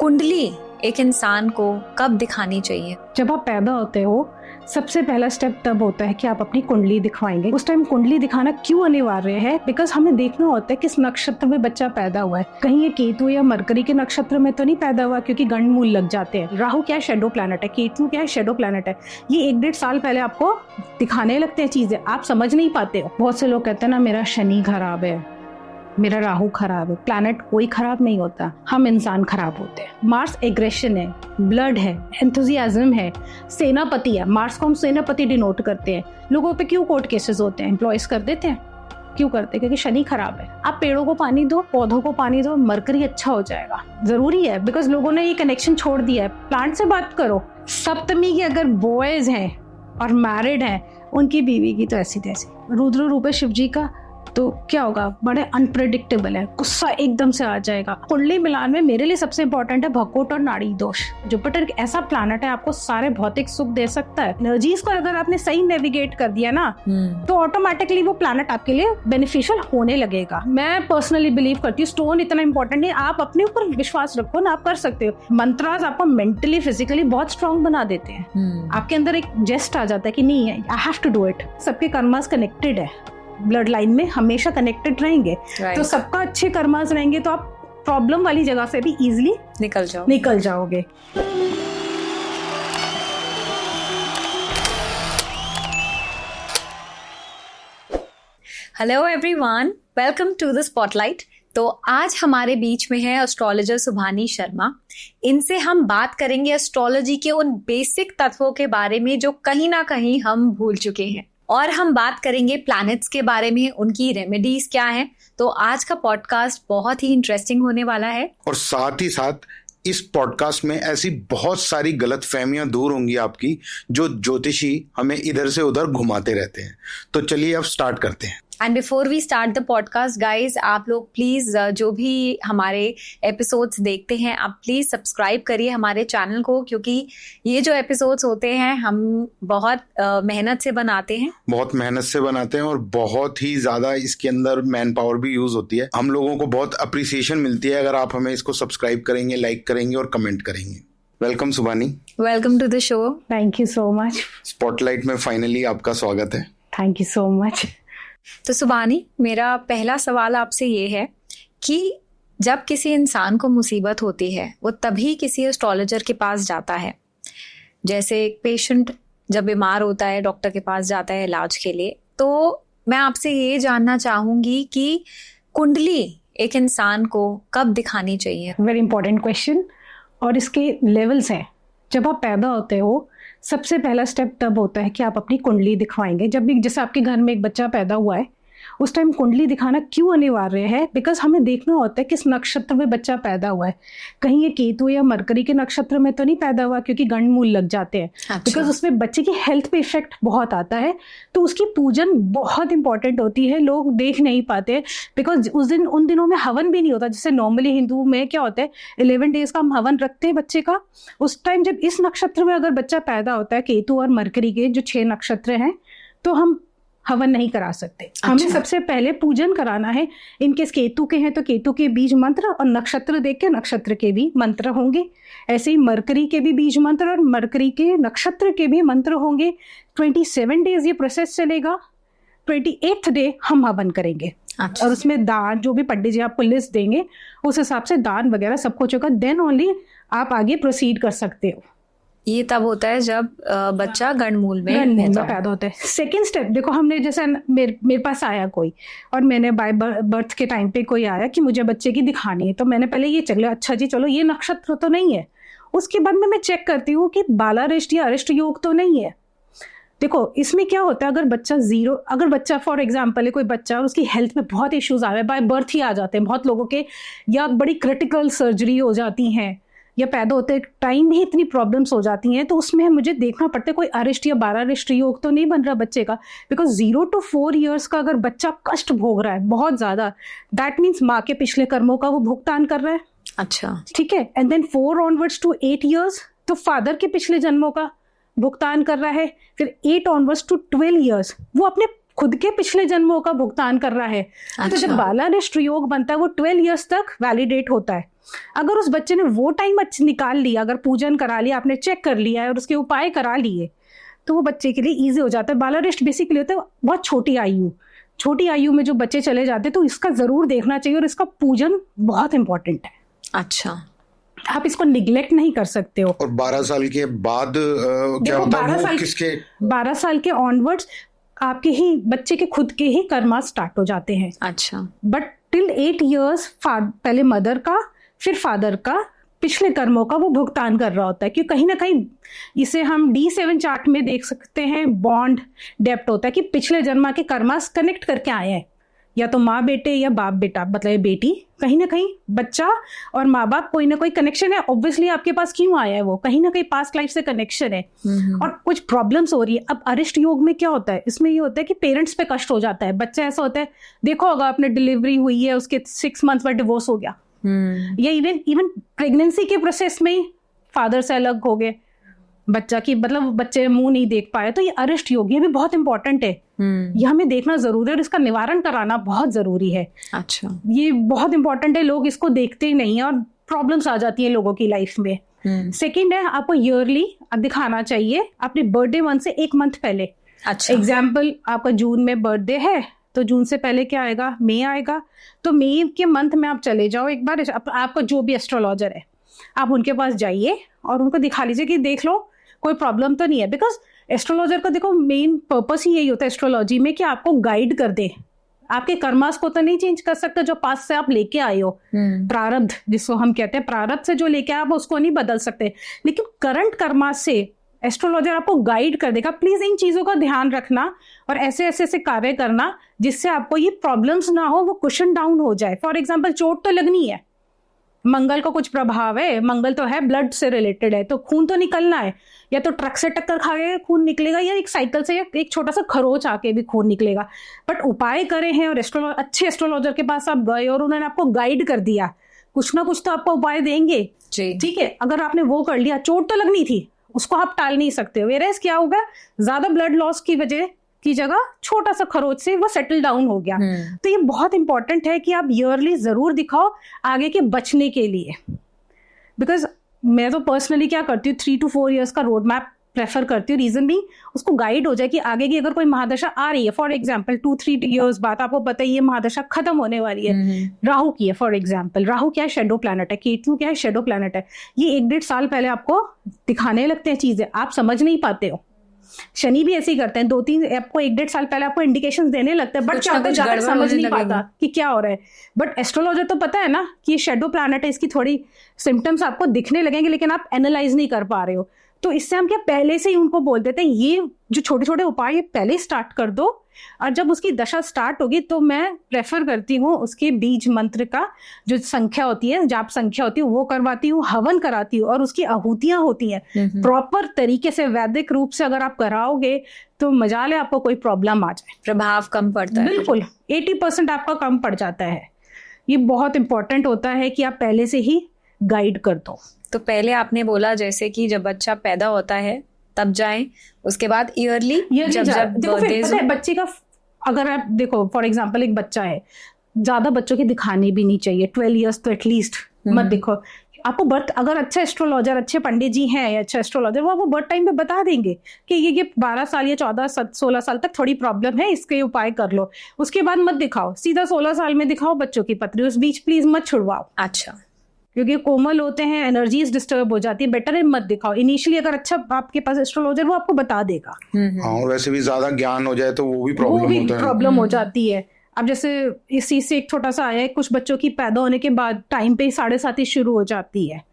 कुंडली एक इंसान को कब दिखानी चाहिए? जब आप पैदा होते हो सबसे पहला स्टेप तब होता है कि आप अपनी कुंडली दिखवाएंगे। उस टाइम कुंडली दिखाना क्यों अनिवार्य है? बिकॉज हमें देखना होता है किस नक्षत्र में बच्चा पैदा हुआ है। कहीं ये केतु या मरकरी के नक्षत्र में तो नहीं पैदा हुआ, क्योंकि गंड मूल लग जाते हैं। राहु क्या है? शेडो प्लैनेट है। केतु क्या है? शेडो प्लैनेट है। ये 1-1.5 साल पहले आपको दिखाने लगते हैं चीजें, आप समझ नहीं पाते हो। बहुत से लोग कहते हैं ना मेरा शनि खराब है, मेरा राहु खराब है। प्लैनेट कोई खराब नहीं होता, हम इंसान खराब होते हैं। मार्स एग्रेशन है, ब्लड है, एंथुजियाज्म है, सेनापति है। मार्स को हम सेनापति डिनोट करते हैं। लोगों पे क्यों कोर्ट केसेस होते हैं? एम्प्लॉयज कर देते हैं। क्यों करते हैं? क्योंकि शनि खराब है। आप पेड़ों को पानी दो, पौधों को पानी दो, मरकरी अच्छा हो जाएगा। जरूरी है, बिकॉज लोगों ने ये कनेक्शन छोड़ दिया है। प्लांट से बात करो। सप्तमी के अगर बॉयज हैं और मैरिड हैं, उनकी बीवी की तो ऐसी तैसी। रुद्र रूप है शिव जी का, तो क्या होगा? बड़े अनप्रेडिक्टेबल है, गुस्सा एकदम से आ जाएगा। कुंडली मिलान में मेरे लिए सबसे इंपॉर्टेंट है भकोट और नाड़ी दोष। जुपिटर एक ऐसा प्लैनेट है, आपको सारे भौतिक सुख दे सकता है। एनर्जीज को अगर आपने सही नेविगेट कर दिया ना, तो ऑटोमेटिकली वो प्लैनेट आपके लिए बेनिफिशियल होने लगेगा। मैं पर्सनली बिलीव करती हूँ स्टोन इतना इंपॉर्टेंट नहीं। आप अपने ऊपर विश्वास रखो ना, आप कर सकते हो। मंत्रास आपको मेंटली फिजिकली बहुत स्ट्रांग बना देते हैं। आपके अंदर एक जेस्ट आ जाता है कि नहीं है, I have to do it. सबके कर्मास कनेक्टेड है, ब्लड लाइन में हमेशा कनेक्टेड रहेंगे। तो सबका अच्छे कर्मास रहेंगे तो आप प्रॉब्लम वाली जगह से भी इजीली निकल जाओगे। Hello everyone, welcome to the spotlight. तो आज हमारे बीच में है एस्ट्रोलॉजर सुभानी शर्मा। इनसे हम बात करेंगे एस्ट्रोलॉजी के उन बेसिक तत्वों के बारे में जो कहीं ना कहीं हम भूल चुके हैं, और हम बात करेंगे प्लैनेट्स के बारे में, उनकी रेमेडीज क्या हैं। तो आज का पॉडकास्ट बहुत ही इंटरेस्टिंग होने वाला है। और साथ ही साथ इस पॉडकास्ट में ऐसी बहुत सारी गलतफहमियां दूर होंगी आपकी, जो ज्योतिषी हमें इधर से उधर घुमाते रहते हैं। तो चलिए अब स्टार्ट करते हैं। And before we start the podcast guys, आप लोग प्लीज जो भी हमारे एपिसोड्स देखते हैं, आप प्लीज सब्सक्राइब करिए हमारे चैनल को, क्योंकि ये जो एपिसोड्स होते हैं हम बहुत मेहनत से बनाते हैं और बहुत ही ज्यादा इसके अंदर मैन पावर भी यूज होती है। हम लोगों को बहुत अप्रिसिएशन मिलती है अगर आप हमें इसको सब्सक्राइब करेंगे, लाइक करेंगे और कमेंट करेंगे। Welcome Subhani. Welcome to the show. Thank you so much. Spotlight में फाइनली आपका स्वागत है। Thank you so much. तो सुभानी, मेरा पहला सवाल आपसे ये है कि जब किसी इंसान को मुसीबत होती है, वो तभी किसी एस्ट्रोलॉजर के पास जाता है। जैसे एक पेशेंट जब बीमार होता है, डॉक्टर के पास जाता है इलाज के लिए। तो मैं आपसे ये जानना चाहूंगी कि कुंडली एक इंसान को कब दिखानी चाहिए? वेरी इंपॉर्टेंट क्वेश्चन, और इसके लेवल्स हैं। जब आप पैदा होते हो सबसे पहला स्टेप तब होता है कि आप अपनी कुंडली दिखवाएंगे। जब भी जैसे आपके घर में एक बच्चा पैदा हुआ है, उस टाइम कुंडली दिखाना क्यों अनिवार्य है? बिकॉज हमें देखना होता है किस नक्षत्र में बच्चा पैदा हुआ है। कहीं ये केतु या मरकरी के नक्षत्र में तो नहीं पैदा हुआ, क्योंकि गंड मूल लग जाते हैं। बिकॉज उसमें बच्चे की हेल्थ पे इफेक्ट बहुत आता है। तो उसकी पूजन बहुत इंपॉर्टेंट होती है, लोग देख नहीं पाते। बिकॉज उन दिनों में हवन भी नहीं होता। जैसे नॉर्मली हिंदू में क्या होता है, 11 डेज का हम हवन रखते हैं बच्चे का। उस टाइम जब इस नक्षत्र में अगर बच्चा पैदा होता है, केतु और मरकरी के जो 6 नक्षत्र हैं, तो हम हवन नहीं करा सकते। हमें सबसे पहले पूजन कराना है। इनकेस केतु के हैं तो केतु के बीज मंत्र, और नक्षत्र देख के नक्षत्र के भी मंत्र होंगे। ऐसे ही मरकरी के भी बीज मंत्र और मरकरी के नक्षत्र के भी मंत्र होंगे। 27 डेज ये प्रोसेस चलेगा। 28th डे हम हवन करेंगे। और उसमें दान, जो भी पंडित जी आपको लिस्ट देंगे, उस हिसाब से दान वगैरह सब कुछ होगा। देन ओनली आप आगे प्रोसीड कर सकते हो। ये तब होता है जब बच्चा गंडमूल में पैदा होता है। सेकेंड स्टेप देखो, हमने जैसे मेरे पास आया कोई, और मैंने बाय बर्थ के टाइम पे कोई आया कि मुझे बच्चे की दिखानी है, तो मैंने पहले ये चेक लिया, अच्छा जी चलो ये नक्षत्र तो नहीं है। उसके बाद में मैं चेक करती हूँ कि बालारिष्ट या अरिष्ट योग तो नहीं है। देखो इसमें क्या होता है, अगर बच्चा फॉर एग्जाम्पल है, कोई बच्चा और उसकी हेल्थ में बहुत इश्यूज आ रहे हैं, बाय बर्थ ही आ जाते हैं बहुत लोगों के, या बड़ी क्रिटिकल सर्जरी हो जाती हैं, या पैदा होते टाइम भी इतनी प्रॉब्लम्स हो जाती हैं, तो उसमें मुझे देखना पड़ता है कोई अरिष्ट या बालारिष्ट योग तो नहीं बन रहा बच्चे का। बिकॉज 0 to 4 years का अगर बच्चा कष्ट भोग रहा है बहुत ज्यादा, दैट मीन्स माँ के पिछले कर्मों का वो भुगतान कर रहा है। अच्छा, ठीक है। And then 4 onwards to 8 years तो फादर के पिछले जन्मों का भुगतान कर रहा है। फिर 8 onwards to 12 years वो अपने खुद के पिछले जन्मों का भुगतान कर रहा है। तो जब बालारिष्ट योग बनता है वो 12 इयर्स तक वैलिडेट होता है। अगर उस बच्चे ने वो टाइम निकाल लिया, अगर पूजन करा लिया, आपने चेक कर लिया है और उसके उपाय करा लिए, तो वो बच्चे के लिए ईजी हो जाता है। बालारिष्ट बेसिकली होता है बहुत छोटी आयु में जो बच्चे चले जाते हैं, तो इसका जरूर देखना चाहिए और इसका पूजन बहुत इंपॉर्टेंट है। अच्छा, आप इसको निग्लेक्ट नहीं कर सकते हो। और 12 साल के बाद क्या होता है, वो किसके 12 साल के ऑनवर्ड्स आपके ही बच्चे के खुद के ही कर्मा स्टार्ट हो जाते हैं। अच्छा, बट टिल 8 इयर्स पहले मदर का फिर फादर का पिछले कर्मों का वो भुगतान कर रहा होता है। क्योंकि कहीं ना कहीं इसे हम D7 चार्ट में देख सकते हैं, बॉन्ड डेप्ट होता है कि पिछले जन्म के कर्मास कनेक्ट करके आए हैं, या तो माँ बेटे या बाप बेटा, मतलब बेटी, कहीं ना कहीं बच्चा और माँ बाप कोई ना कोई कनेक्शन है। ऑब्वियसली आपके पास क्यों आया है, वो कहीं ना कहीं पास्ट लाइफ से कनेक्शन है और कुछ प्रॉब्लम्स हो रही है। अब अरिष्ट योग में क्या होता है, इसमें ये होता है कि पेरेंट्स पे कष्ट हो जाता है। बच्चा ऐसा होता है, देखो होगा आपने डिलीवरी हुई है, उसके 6 मंथ्स बाद डिवोर्स हो गया, या इवन प्रेगनेंसी के प्रोसेस में ही फादर से अलग हो गए बच्चा की, मतलब बच्चे मुंह नहीं देख पाए। तो ये अरिष्ट योग, ये भी बहुत इंपॉर्टेंट है, ये हमें देखना जरूरी है और इसका निवारण कराना बहुत जरूरी है। अच्छा, ये बहुत इंपॉर्टेंट है, लोग इसको देखते ही नहीं है और प्रॉब्लम्स आ जाती है लोगों की लाइफ में। सेकेंड है, आपको ईयरली दिखाना चाहिए अपने बर्थडे मंथ से 1 मंथ पहले। अच्छा, एग्जाम्पल, आपका जून में बर्थडे है तो जून से पहले क्या आएगा, मई आएगा। तो मई के मंथ में आप चले जाओ एक बार, आपका जो भी एस्ट्रोलॉजर है आप उनके पास जाइए और उनको दिखा लीजिए कि देख लो कोई प्रॉब्लम तो नहीं है। बिकॉज एस्ट्रोलॉजर का देखो मेन पर्पस ही यही होता है एस्ट्रोलॉजी में कि आपको गाइड कर दे। आपके कर्मास को तो नहीं चेंज कर सकते जो पास्ट से आप लेके आए हो, प्रारब्ध जिसको हम कहते हैं, प्रारब्ध से जो लेके आए आप उसको नहीं बदल सकते, लेकिन करंट कर्मास से एस्ट्रोलॉजर आपको गाइड कर देगा। प्लीज इन चीजों का ध्यान रखना और ऐसे ऐसे कार्य करना जिससे आपको ये प्रॉब्लम्स ना हो, वो कुशन डाउन हो जाए। फॉर एग्जाम्पल, चोट तो लगनी है, मंगल का कुछ प्रभाव है, मंगल तो है ब्लड से रिलेटेड है, तो खून तो निकलना है, या तो ट्रक से टक्कर खा के खून निकलेगा या एक साइकिल से या एक छोटा सा खरोच आके भी खून निकलेगा। बट उपाय करे हैं और अच्छे एस्ट्रोलॉजर के पास आप गए और उन्होंने आपको गाइड कर दिया, कुछ ना कुछ तो आपको उपाय देंगे। ठीक है, अगर आपने वो कर लिया, चोट तो लगनी थी, उसको आप टाल नहीं सकते हो। वेरेस क्या होगा, ज्यादा ब्लड लॉस की वजह की जगह छोटा सा खरोच से वो सेटल डाउन हो गया। तो ये बहुत इंपॉर्टेंट है कि आप ईयरली जरूर दिखाओ आगे के बचने के लिए। बिकॉज मैं तो पर्सनली क्या करती हूँ, 3 to 4 इयर्स का रोड मैप प्रेफर करती हूँ। रीजन भी उसको गाइड हो जाए कि आगे की अगर कोई महादशा आ रही है, फॉर एग्जाम्पल 2-3 इयर्स बाद आपको पता है ये महादशा खत्म होने वाली है, राहु की है फॉर एग्जाम्पल, राहु क्या है, शेडो प्लैनेट है, केतु क्या है, शेडो प्लैनेट है। ये 1-1.5 साल पहले आपको दिखाने लगते हैं चीजें, आप समझ नहीं पाते हो। शनि भी ऐसे ही करते हैं, 2-3 आपको 1-1.5 साल पहले आपको इंडिकेशंस देने लगते हैं, बट क्या होता है ज्यादा समझ नहीं पाता कि क्या हो रहा है। बट एस्ट्रोलॉजर तो पता है ना कि ये शेडो प्लैनेट है, इसकी थोड़ी सिम्टम्स आपको दिखने लगेंगे लेकिन आप एनालाइज नहीं कर पा रहे हो। तो इससे हम क्या पहले से ही उनको बोल देते हैं ये जो छोटे छोटे उपाय ये पहले स्टार्ट कर दो, और जब उसकी दशा स्टार्ट होगी तो मैं प्रेफर करती हूँ उसके बीज मंत्र का जो संख्या होती है, जाप संख्या होती है, वो करवाती हूँ, हवन कराती हूँ और उसकी आहूतियां होती हैं प्रॉपर तरीके से, वैदिक रूप से अगर आप कराओगे तो मजाल है आपको कोई प्रॉब्लम आ जाए, प्रभाव कम पड़ता है। बिल्कुल 80% आपका कम पड़ जाता है। ये बहुत इंपॉर्टेंट होता है कि आप पहले से ही गाइड कर दो। तो पहले आपने बोला जैसे कि जब बच्चा पैदा होता है तब जाएं, उसके बाद ईयरली जब देखो बच्चे का, अगर आप देखो फॉर एग्जांपल एक बच्चा है, ज्यादा बच्चों के दिखाने भी नहीं चाहिए, 12 इयर्स तो एटलीस्ट मत देखो। आपको बर्थ, अगर अच्छा एस्ट्रोलॉजर, अच्छे पंडित जी हैं, अच्छा एस्ट्रोलॉजर, वो आपको बर्थ टाइम पे बता देंगे कि ये 12 साल या 14-16 साल तक थोड़ी प्रॉब्लम है, इसके उपाय कर लो। उसके बाद मत दिखाओ, सीधा 16 साल में दिखाओ बच्चों की पत्री, उस बीच प्लीज मत छुड़वाओ। अच्छा, क्योंकि कोमल होते हैं, एनर्जीज डिस्टर्ब हो जाती है, बेटर है मत दिखाओ। इनिशियली अगर अच्छा आपके पास एस्ट्रोलॉजर, वो आपको बता देगा। हाँ, और वैसे भी ज्यादा ज्ञान हो जाए तो वो भी प्रॉब्लम हो जाती है। अब जैसे इसी से एक छोटा सा आया है, कुछ बच्चों की पैदा होने के बाद टाइम पे 7:30 शुरू हो जाती है।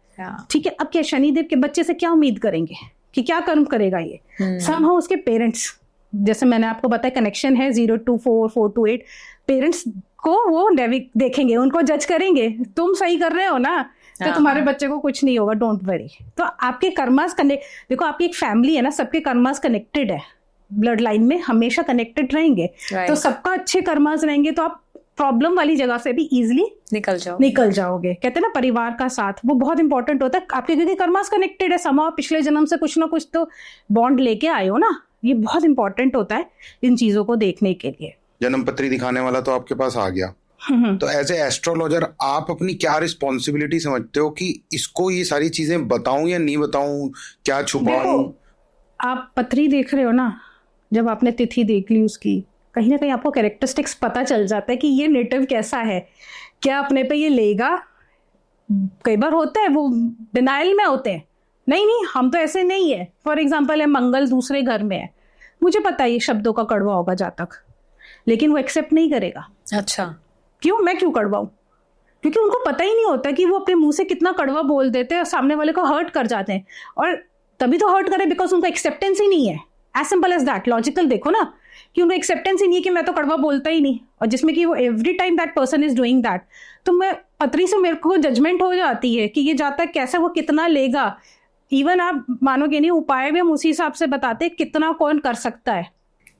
ठीक है, अब क्या शनिदेव के बच्चे से क्या उम्मीद करेंगे कि क्या कर्म करेगा ये? समहाउ उसके पेरेंट्स, जैसे मैंने आपको बताया कनेक्शन है 0 to 4, 4 to 8, पेरेंट्स को वो देखेंगे, उनको जज करेंगे, तुम सही कर रहे हो ना, तो तुम्हारे बच्चे को कुछ नहीं होगा, डोंट वरी। तो आपके कर्मास देखो आपकी एक फैमिली है ना, सबके कर्मास कनेक्टेड है, ब्लड लाइन में हमेशा कनेक्टेड रहेंगे। तो सबका अच्छे कर्मास रहेंगे तो आप प्रॉब्लम वाली जगह से भी इजीली निकल जाओगे। कहते हैं ना परिवार का साथ, वो बहुत इंपॉर्टेंट होता है आपके, क्योंकि कर्मास कनेक्टेड है, समाओ पिछले जन्म से कुछ ना कुछ तो बॉन्ड लेके आए हो ना, ये बहुत इंपॉर्टेंट होता है इन चीजों को देखने के लिए। जन्म पत्री दिखाने वाला तो आपके पास आ गया, तो एज ए एस्ट्रोलॉजर आप अपनी क्या रिस्पॉन्सिबिलिटी समझते हो कि इसको ये सारी चीजें बताऊं या नहीं बताऊं, क्या छुपाऊं? आप पत्री देख रहे हो ना, जब आपने तिथि देख ली उसकी, कहीं ना कहीं आपको कैरेक्टरिस्टिक्स पता चल जाता है कि ये नेटिव कैसा है, क्या अपने पे ये लेगा। कई बार होता है वो डिनाइल में होते हैं, नहीं हम तो ऐसे नहीं है। फॉर एग्जाम्पल है मंगल दूसरे घर में है, मुझे पता है ये शब्दों का कड़वा होगा जातक, लेकिन वो एक्सेप्ट नहीं करेगा। अच्छा, क्यों? मैं क्यों कड़वाऊं? क्योंकि उनको पता ही नहीं होता कि वो अपने मुंह से कितना कड़वा बोल देते हैं और सामने वाले को हर्ट कर जाते हैं, और तभी तो हर्ट करे बिकॉज उनका एक्सेप्टेंस ही नहीं है। As simple as that. Logical देखो ना, कि उनको एक्सेप्टेंस ही नहीं है कि मैं तो कड़वा बोलता ही नहीं, और जिसमें कि वो every time that person is doing that, तो मैं पत्री से मेरे को जजमेंट हो जाती है कि ये जातक कैसे, वो कितना लेगा। इवन आप मानोगे नहीं, उपाय भी हम उसी हिसाब से बताते हैं कितना कौन कर सकता है।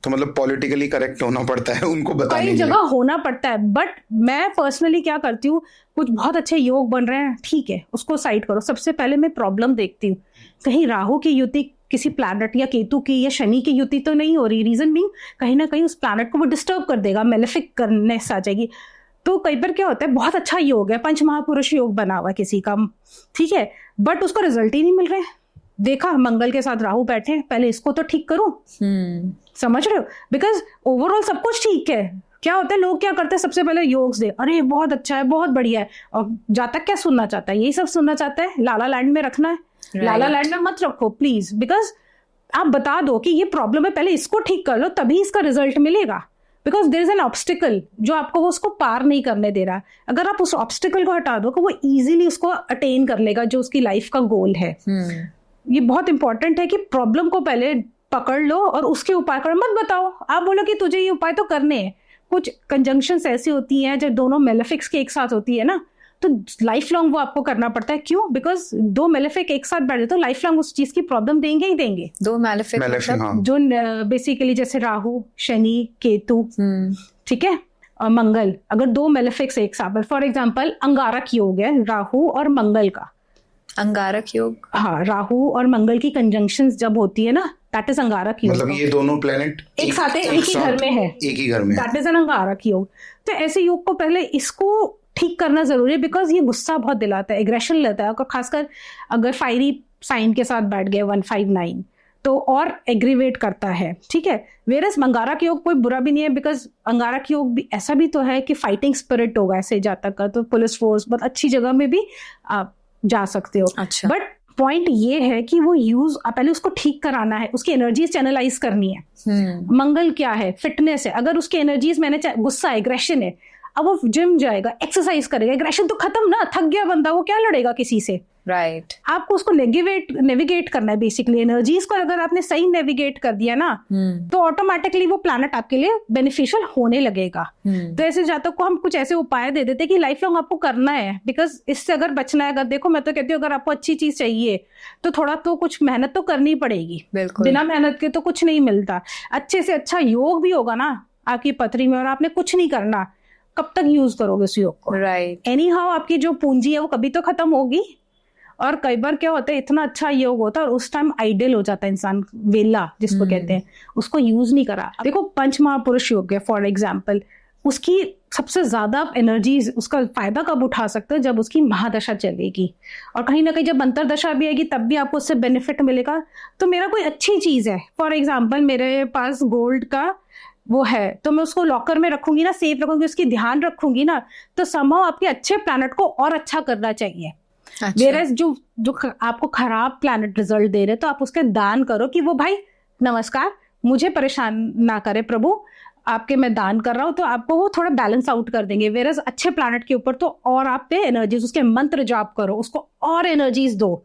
तो मतलब पॉलिटिकली करेक्ट होना पड़ता है उनको बताने के लिए। कई जगह होना पड़ता है, बट मैं पर्सनली क्या करती हूँ, कुछ बहुत अच्छे योग बन रहे हैं, ठीक है उसको साइड करो। सबसे पहले मैं प्रॉब्लम देखती हूँ, कहीं राहु की युति किसी प्लैनेट या केतु की या शनि की युति तो नहीं हो रही। रीजन भी कहीं ना कहीं उस प्लैनेट को वो डिस्टर्ब कर देगा, मेलेफिक करनेस आ जाएगी। तो कई बार क्या होता है, बहुत अच्छा योग है, पंच महापुरुष योग बना हुआ किसी का, ठीक है, बट उसको रिजल्ट ही नहीं मिल रहे। देखा मंगल के साथ राहु बैठे, पहले इसको तो ठीक करूं। समझ रहे हो? बिकॉज ओवरऑल सब कुछ ठीक है। क्या होता है, लोग क्या करते हैं, सबसे पहले योग दे, अरे बहुत अच्छा है, बहुत बढ़िया है, और जातक क्या सुनना चाहता है, यही सब सुनना चाहता है। लाला लैंड में रखना है, लाला लैंड में मत रखो प्लीज, बिकॉज आप बता दो कि ये प्रॉब्लम है, पहले इसको ठीक कर लो, तभी इसका रिजल्ट मिलेगा। Because there is an obstacle जो आपको वो उसको पार नहीं करने दे रहा। अगर आप उस ऑब्स्टिकल को हटा दो तो वो इजीली उसको अटेन कर लेगा जो उसकी लाइफ का गोल है। ये बहुत इंपॉर्टेंट है कि प्रॉब्लम को पहले पकड़ लो और उसके उपाय करो, मत बताओ। आप बोलो कि तुझे ये उपाय तो करने हैं। कुछ कंजंक्शंस ऐसी होती हैं जब दोनों मेलेफिक्स के एक साथ होती है ना, तो लाइफ लॉन्ग वो आपको करना पड़ता है। क्यों? बिकॉज दो मेलेफिक एक साथ बैठे तो लाइफ लॉन्ग उस चीज की प्रॉब्लम देंगे ही देंगे। दो मेलेफिक मतलब हाँ। जो बेसिकली जैसे राहु, शनि, केतु, ठीक है, और मंगल, अगर दो मेलेफिक्स एक साथ, फॉर एग्जाम्पल अंगारक योग है राहु और मंगल का। अंगारक योग, हाँ, राहु और मंगल की कंजंक्शंस जब होती है ना, दैट इज अंगारक योग। मतलब ये दोनों प्लेनेट एक साथ है, एक ही घर में है, एक ही घर में, दैट इज एन अंगारक योग। तो ऐसे योग को पहले इसको ठीक करना जरूरी है, बिकॉज ये गुस्सा बहुत दिलाता है, एग्रेशन लेता है, और खासकर अगर फायरी साइन के साथ बैठ गए 159 तो और एग्रीवेट करता है, ठीक है। वेरस अंगारक योग कोई बुरा भी नहीं है, बिकॉज अंगारक योग भी ऐसा भी तो है कि फाइटिंग स्पिरिट होगा ऐसे जातक का, तो पुलिस फोर्स बहुत अच्छी जगह में भी आप जा सकते हो। अच्छा। बट पॉइंट ये है कि वो यूज पहले उसको ठीक कराना है, उसकी एनर्जीज चैनलाइज करनी है। मंगल क्या है? फिटनेस है। अगर उसकी एनर्जीज, मैंने गुस्सा, एग्रेशन है, अब वो जिम जाएगा, एक्सरसाइज करेगा, एग्रेशन तो खत्म ना, थक गया बंदा, वो क्या लड़ेगा किसी से। राइट। आपको उसको नेविगेट करना है बेसिकली। एनर्जीज को अगर आपने सही नेविगेट कर दिया ना, तो ऑटोमेटिकली वो प्लैनेट आपके लिए बेनिफिशियल होने लगेगा। तो ऐसे जातक को हम कुछ ऐसे उपाय दे देते कि लाइफ लॉन्ग आपको करना है, बिकॉज इससे अगर बचना है। अगर देखो, मैं तो कहती हूँ अगर आपको अच्छी चीज चाहिए तो थोड़ा तो कुछ मेहनत तो करनी पड़ेगी। बिल्कुल, बिना मेहनत के तो कुछ नहीं मिलता। अच्छे से अच्छा योग भी होगा ना आपकी पथरी में, और आपने कुछ नहीं करना, कब तक यूज करोगे उस योग को? राइट। एनी हाउ आपकी जो पूंजी है वो कभी तो खत्म होगी। और कई बार क्या होता है, इतना अच्छा योग होता है और उस टाइम आइडल हो जाता है इंसान, वेला जिसको कहते हैं, उसको यूज नहीं करा। देखो पंच महापुरुष योग है फॉर एग्जाम्पल, उसकी सबसे ज्यादा एनर्जी, उसका फायदा कब उठा सकते हो? जब उसकी महादशा चलेगी, और कहीं ना कहीं जब अंतरदशा भी आएगी तब भी आपको उससे बेनिफिट मिलेगा। तो मेरा कोई अच्छी चीज है, फॉर एग्जाम्पल मेरे पास गोल्ड का वो है, तो मैं उसको लॉकर में रखूंगी ना, सेफ रखूंगी, उसकी ध्यान रखूंगी ना, तो समहाउ आपके अच्छे प्लैनेट को और अच्छा करना चाहिए। वेरएस जो आपको खराब प्लैनेट रिजल्ट दे रहे, तो आप उसके दान करो कि वो भाई नमस्कार, मुझे परेशान ना करे प्रभु, आपके मैं दान कर रहा हूँ, तो आपको वो थोड़ा बैलेंस आउट कर देंगे। वेरएस अच्छे प्लैनेट के ऊपर तो और आप पे एनर्जीज, उसके मंत्र जाप करो, उसको और एनर्जीज दो,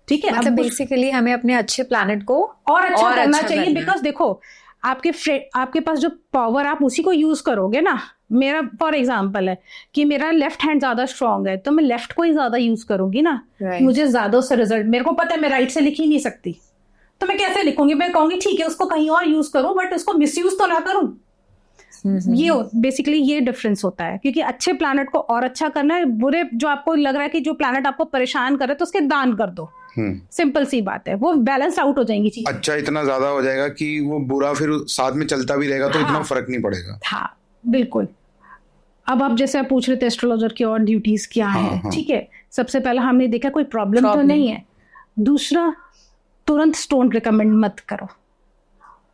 ठीक है। मतलब बेसिकली हमें अपने अच्छे प्लैनेट को और अच्छा करना चाहिए। बिकॉज देखो, आपके पास जो पावर, आप उसी को यूज करोगे ना। मेरा फॉर एग्जांपल है कि मेरा लेफ्ट हैंड ज्यादा स्ट्रांग है, तो मैं लेफ्ट को ही ज्यादा यूज करूंगी ना। मुझे ज्यादा से रिजल्ट, मेरे को पता है मैं राइट से लिख ही नहीं सकती, तो मैं कैसे लिखूंगी? मैं कहूंगी ठीक है उसको कहीं और यूज करूं, बट उसको मिसयूज तो ना करूं। ये बेसिकली ये डिफरेंस होता है, क्योंकि अच्छे प्लैनेट को और अच्छा करना है, बुरे जो आपको लग रहा है कि जो प्लैनेट आपको परेशान कर रहे, तो उसके दान कर दो। सिंपल सी बात है, वो बैलेंस आउट हो जाएंगी चीजें। अच्छा इतना ज्यादा हो जाएगा कि वो बुरा फिर साथ में चलता भी रहेगा तो इतना फर्क नहीं पड़ेगा। हाँ बिल्कुल। अब आप जैसे आप पूछ रहे थे एस्ट्रोलॉजर की और ड्यूटीज क्या है, ठीक है। सबसे पहला हमने देखा कोई प्रॉब्लम तो नहीं है। दूसरा, तुरंत स्टोन रिकमेंड मत करो।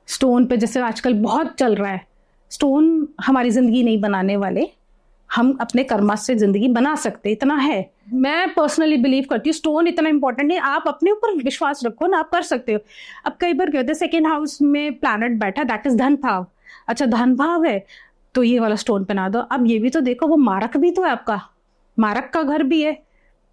स्टोन पे जैसे आजकल बहुत चल रहा है, स्टोन हमारी जिंदगी नहीं बनाने वाले, हम अपने कर्मा से जिंदगी बना सकते, इतना है। मैं पर्सनली बिलीव करती हूँ स्टोन इतना इंपॉर्टेंट नहीं, आप अपने ऊपर विश्वास रखो ना, आप कर सकते हो। अब कई बार क्या होता है, सेकेंड हाउस में प्लैनेट बैठा, दैट इज धन भाव। अच्छा धन भाव है तो ये वाला स्टोन पहना दो। अब ये भी तो देखो, वो मारक भी तो है आपका, मारक का घर भी है,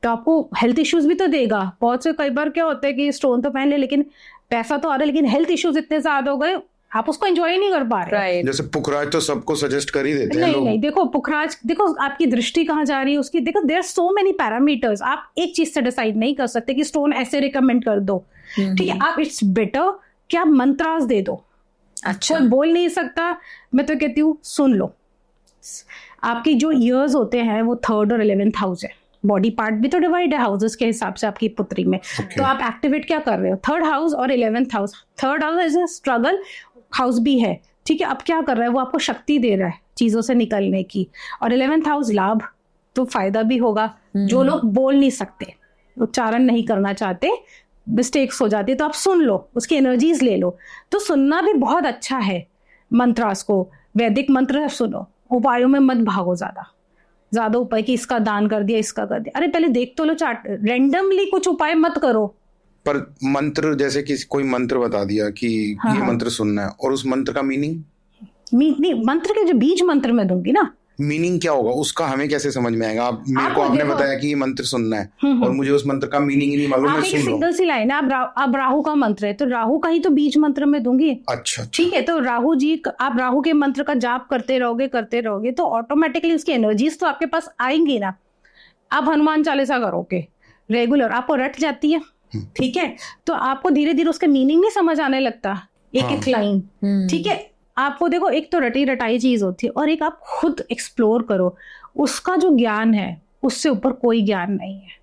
तो आपको हेल्थ इश्यूज भी तो देगा। बहुत से कई बार क्या होता है कि स्टोन तो पहन ले लेकिन पैसा तो आ रहा है, लेकिन हेल्थ इश्यूज इतने ज्यादा हो गए, आप उसको एंजॉय नहीं कर पा रहे। जैसे पुखराज तो सबको सजेस्ट कर ही देते हैं लोग। नहीं, देखो पुखराज, देखो आपकी दृष्टि कहाँ जा रही है उसकी, देखो there are so many parameters. आप एक चीज से डिसाइड नहीं कर सकते कि स्टोन ऐसे रिकमेंड कर दो, ठीक है। आप इट्स बेटर कि आप मंत्रास दे दो। अच्छा, कोई बोल नहीं सकता, मैं तो कहती हूँ सुन लो। आपकी जो ईयर्स होते हैं वो 3rd और 11th हाउस है, बॉडी पार्ट भी तो डिवाइड है हाउसेस के हिसाब से आपकी पुत्री में। तो आप एक्टिवेट क्या कर रहे हो, 3rd हाउस और 11th house. 3rd house is a struggle house भी है, ठीक है। अब क्या कर रहा है, वो आपको शक्ति दे रहा है चीजों से निकलने की। और 11th हाउस लाभ, तो फायदा भी होगा। जो लोग बोल नहीं सकते, उच्चारण नहीं करना चाहते, मिस्टेक्स हो जाती है, तो आप सुन लो, उसकी एनर्जीज ले लो। तो सुनना भी बहुत अच्छा है मंत्रास को। वैदिक मंत्र सुनो, उपायों में मत भागो ज्यादा उपाय कि इसका दान कर दिया, इसका कर दिया। अरे पहले देख तो लो चार्ट, रैंडमली कुछ उपाय मत करो। पर मंत्र, जैसे कि कोई मंत्र बता दिया कि ये मंत्र सुनना है, और उस मंत्र का मीनिंग मंत्र के जो बीज मंत्र में दूंगी ना, मीनिंग क्या होगा उसका हमें कैसे समझ में आएगा? आप मेरे को आपने बताया कि ये मंत्र सुनना है और मुझे उस मंत्र का मीनिंग ही नहीं मालूम, मैं सुन रहा हूं। सिंगल सी लाइन है, आप राहु का मंत्र है तो राहु का ही तो बीज मंत्र में दूंगी। अच्छा, ठीक है। तो राहु जी, आप राहु के मंत्र का जाप करते रहोगे तो ऑटोमेटिकली उसकी एनर्जीज तो आपके पास आएंगी ना। आप हनुमान चालीसा करोगे रेगुलर, आपको रट जाती है, ठीक है। तो आपको धीरे धीरे उसका मीनिंग नहीं समझ आने लगता, एक लाइन, ठीक है। आपको देखो, एक तो रटी रटाई चीज होती है और एक आप खुद एक्सप्लोर करो। उसका जो ज्ञान है उससे ऊपर कोई ज्ञान नहीं है।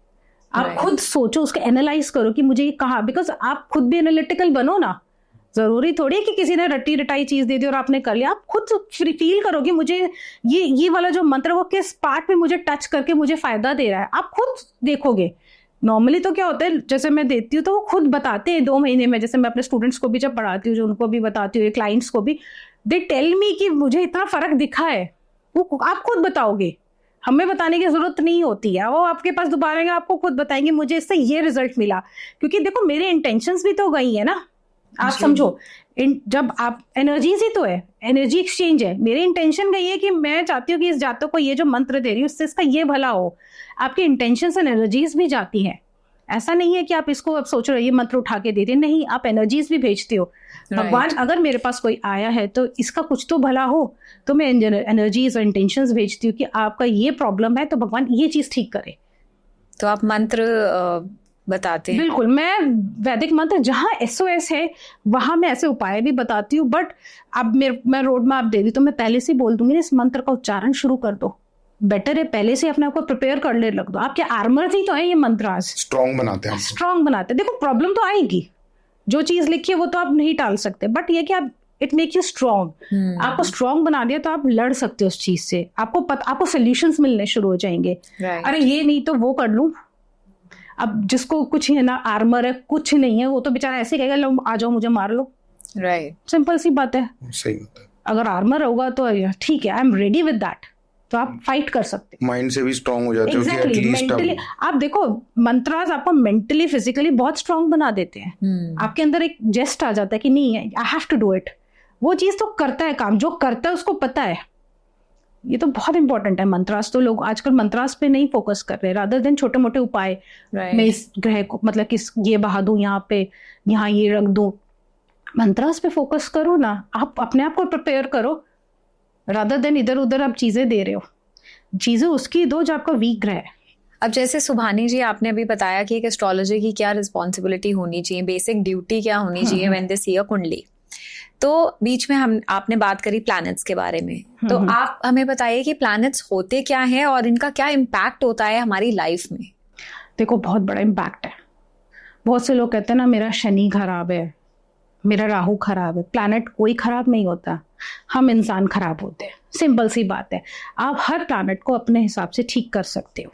आप खुद सोचो, उसको एनालाइज करो कि मुझे ये कहा, बिकॉज आप खुद भी एनालिटिकल बनो ना। जरूरी थोड़ी है कि किसी ने रटी रटाई चीज दे दी और आपने कर लिया। आप खुद फील करो कि मुझे ये वाला जो मंत्र वो किस पार्ट में मुझे टच करके मुझे फायदा दे रहा है। आप खुद देखोगे। नॉर्मली तो क्या होता है, जैसे मैं देती हूँ तो वो खुद बताते हैं 2 महीने में। जैसे मैं अपने स्टूडेंट्स को भी जब पढ़ाती हूँ, जो उनको भी बताती हूँ, क्लाइंट्स को भी, दे टेल मी कि मुझे इतना फर्क दिखा है। वो आप खुद बताओगे, हमें बताने की जरूरत नहीं होती है। वो आपके पास दोबारा आएंगे, आपको खुद बताएंगे मुझे इससे ये रिजल्ट मिला। क्योंकि देखो, मेरे इंटेंशंस भी तो गई है ना, आप समझो। जब आप एनर्जीज ही तो है, एनर्जी एक्सचेंज है। मेरी इंटेंशन गई है कि मैं चाहती हूँ कि इस जातक को ये जो मंत्र दे रही हूँ उससे इसका ये भला हो। आपकी इंटेंशंस एंड एनर्जीज भी जाती हैं। ऐसा नहीं है कि आप इसको अब सोच रहे हो ये मंत्र उठा के दे दे, नहीं, आप एनर्जीज भी भेजते हो। भगवान, अगर मेरे पास कोई आया है तो इसका कुछ तो भला हो, तो मैं एनर्जीज और इंटेंशंस भेजती हूँ कि आपका ये प्रॉब्लम है तो भगवान ये चीज ठीक करे। तो आप मंत्र बताते हैं? बिल्कुल, मैं वैदिक मंत्र जहाँ SOS है वहां मैं ऐसे उपाय भी बताती हूँ। बट अब मैं रोड मैप दे दी तो मैं पहले से बोल दूंगी इस मंत्र का उच्चारण शुरू कर दो। बेटर है पहले से अपने आप को प्रिपेयर कर ले लग दो। आपके आर्मर ही तो है ये मंत्र, आज स्ट्रॉन्ग बनाते हैं, स्ट्रॉन्ग बनाते हैं। देखो, प्रॉब्लम तो आएगी, जो चीज लिखी है वो तो आप नहीं टाल सकते, बट ये कि आप इट मेक यू स्ट्रॉन्ग। आपको स्ट्रॉन्ग बना दिया तो आप लड़ सकते हो उस चीज से। आपको सोल्यूशंस मिलने शुरू हो जाएंगे। अरे ये नहीं तो वो कर लूं। अब जिसको कुछ है ना, आर्मर है, कुछ नहीं है, वो तो बेचारा ऐसे कहेगा लो आ जाओ मुझे मार लो। राइट, सिंपल सी बात है। सही बात है। अगर आर्मर होगा तो ठीक है, I am ready with that, तो आप फाइट कर सकते हैं। माइंड से भी स्ट्रांग हो जाते हो। Exactly, मेंटली आप देखो, मंत्रास आपको मेंटली फिजिकली बहुत स्ट्रांग बना देते हैं। आपके अंदर एक जेस्ट आ जाता है कि नहीं है, I have to do it. वो चीज तो करता है काम, जो करता है उसको पता है। ये तो बहुत इंपॉर्टेंट है मंत्रास। तो लोग आजकल मंत्रास पे नहीं फोकस कर रहे, रादर देन छोटे मोटे उपाय। मैं इस ग्रह को, मतलब कि ये बहा दूं यहाँ पे, यहाँ ये रख दूं। मंत्रास पे फोकस करो ना, आप अपने आप को प्रिपेयर करो, रादर देन इधर उधर आप चीजें दे रहे हो। चीजें उसकी दो जो आपका वीक ग्रह है। अब जैसे सुभानी जी, आपने अभी बताया कि एक एस्ट्रोलॉजर की क्या रिस्पॉन्सिबिलिटी होनी चाहिए, बेसिक ड्यूटी क्या होनी चाहिए व्हेन दे सी अ कुंडली। तो बीच में आपने बात करी प्लैनेट्स के बारे में, तो आप हमें बताइए कि प्लैनेट्स होते क्या हैं और इनका क्या इम्पैक्ट होता है हमारी लाइफ में? देखो, बहुत बड़ा इम्पैक्ट है, बहुत से लोग कहते हैं ना मेरा शनि खराब है, मेरा राहु खराब है। प्लैनेट कोई खराब नहीं होता, हम इंसान खराब होते हैं, सिंपल सी बात है। आप हर प्लैनेट को अपने हिसाब से ठीक कर सकते हो,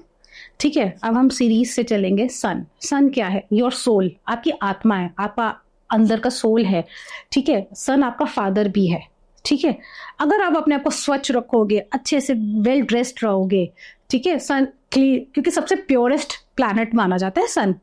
ठीक है। अब हम सीरीज से चलेंगे। सन, सन क्या है? योर सोल, आपकी आत्मा है, आपका अंदर का सोल है, ठीक है। सन आपका फादर भी है, ठीक है। अगर आप अपने आप को स्वच्छ रखोगे, अच्छे से वेल ड्रेस्ड रहोगे, ठीक है, सन क्योंकि सबसे प्योरेस्ट प्लैनेट माना जाता है सन।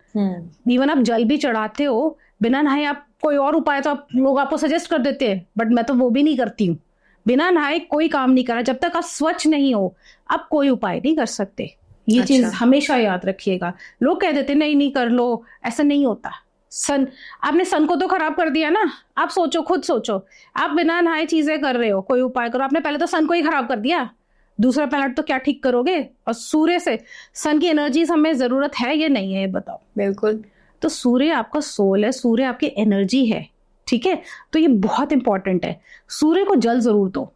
इवन आप जल भी चढ़ाते हो बिना नहाए, आप कोई और उपाय तो आप लोग आपको सजेस्ट कर देते हैं, बट मैं तो वो भी नहीं करती हूँ। बिना नहाए कोई काम नहीं करा, जब तक आप स्वच्छ नहीं हो आप कोई उपाय नहीं कर सकते। ये चीज हमेशा याद रखिएगा। लोग कह देते नहीं कर लो, ऐसा नहीं होता। सन, आपने सन को तो खराब कर दिया ना। आप सोचो, खुद सोचो, आप बिना नहाए चीजें कर रहे हो, कोई उपाय करो, आपने पहले तो सन को ही खराब कर दिया, दूसरा प्लैनेट तो क्या ठीक करोगे? और सूर्य से, सन की एनर्जीज हमें जरूरत है या नहीं है, ये बताओ। बिल्कुल। तो सूर्य आपका सोल है, सूर्य आपकी एनर्जी है, ठीक है। तो ये बहुत इंपॉर्टेंट है। सूर्य को जल जरूर दो,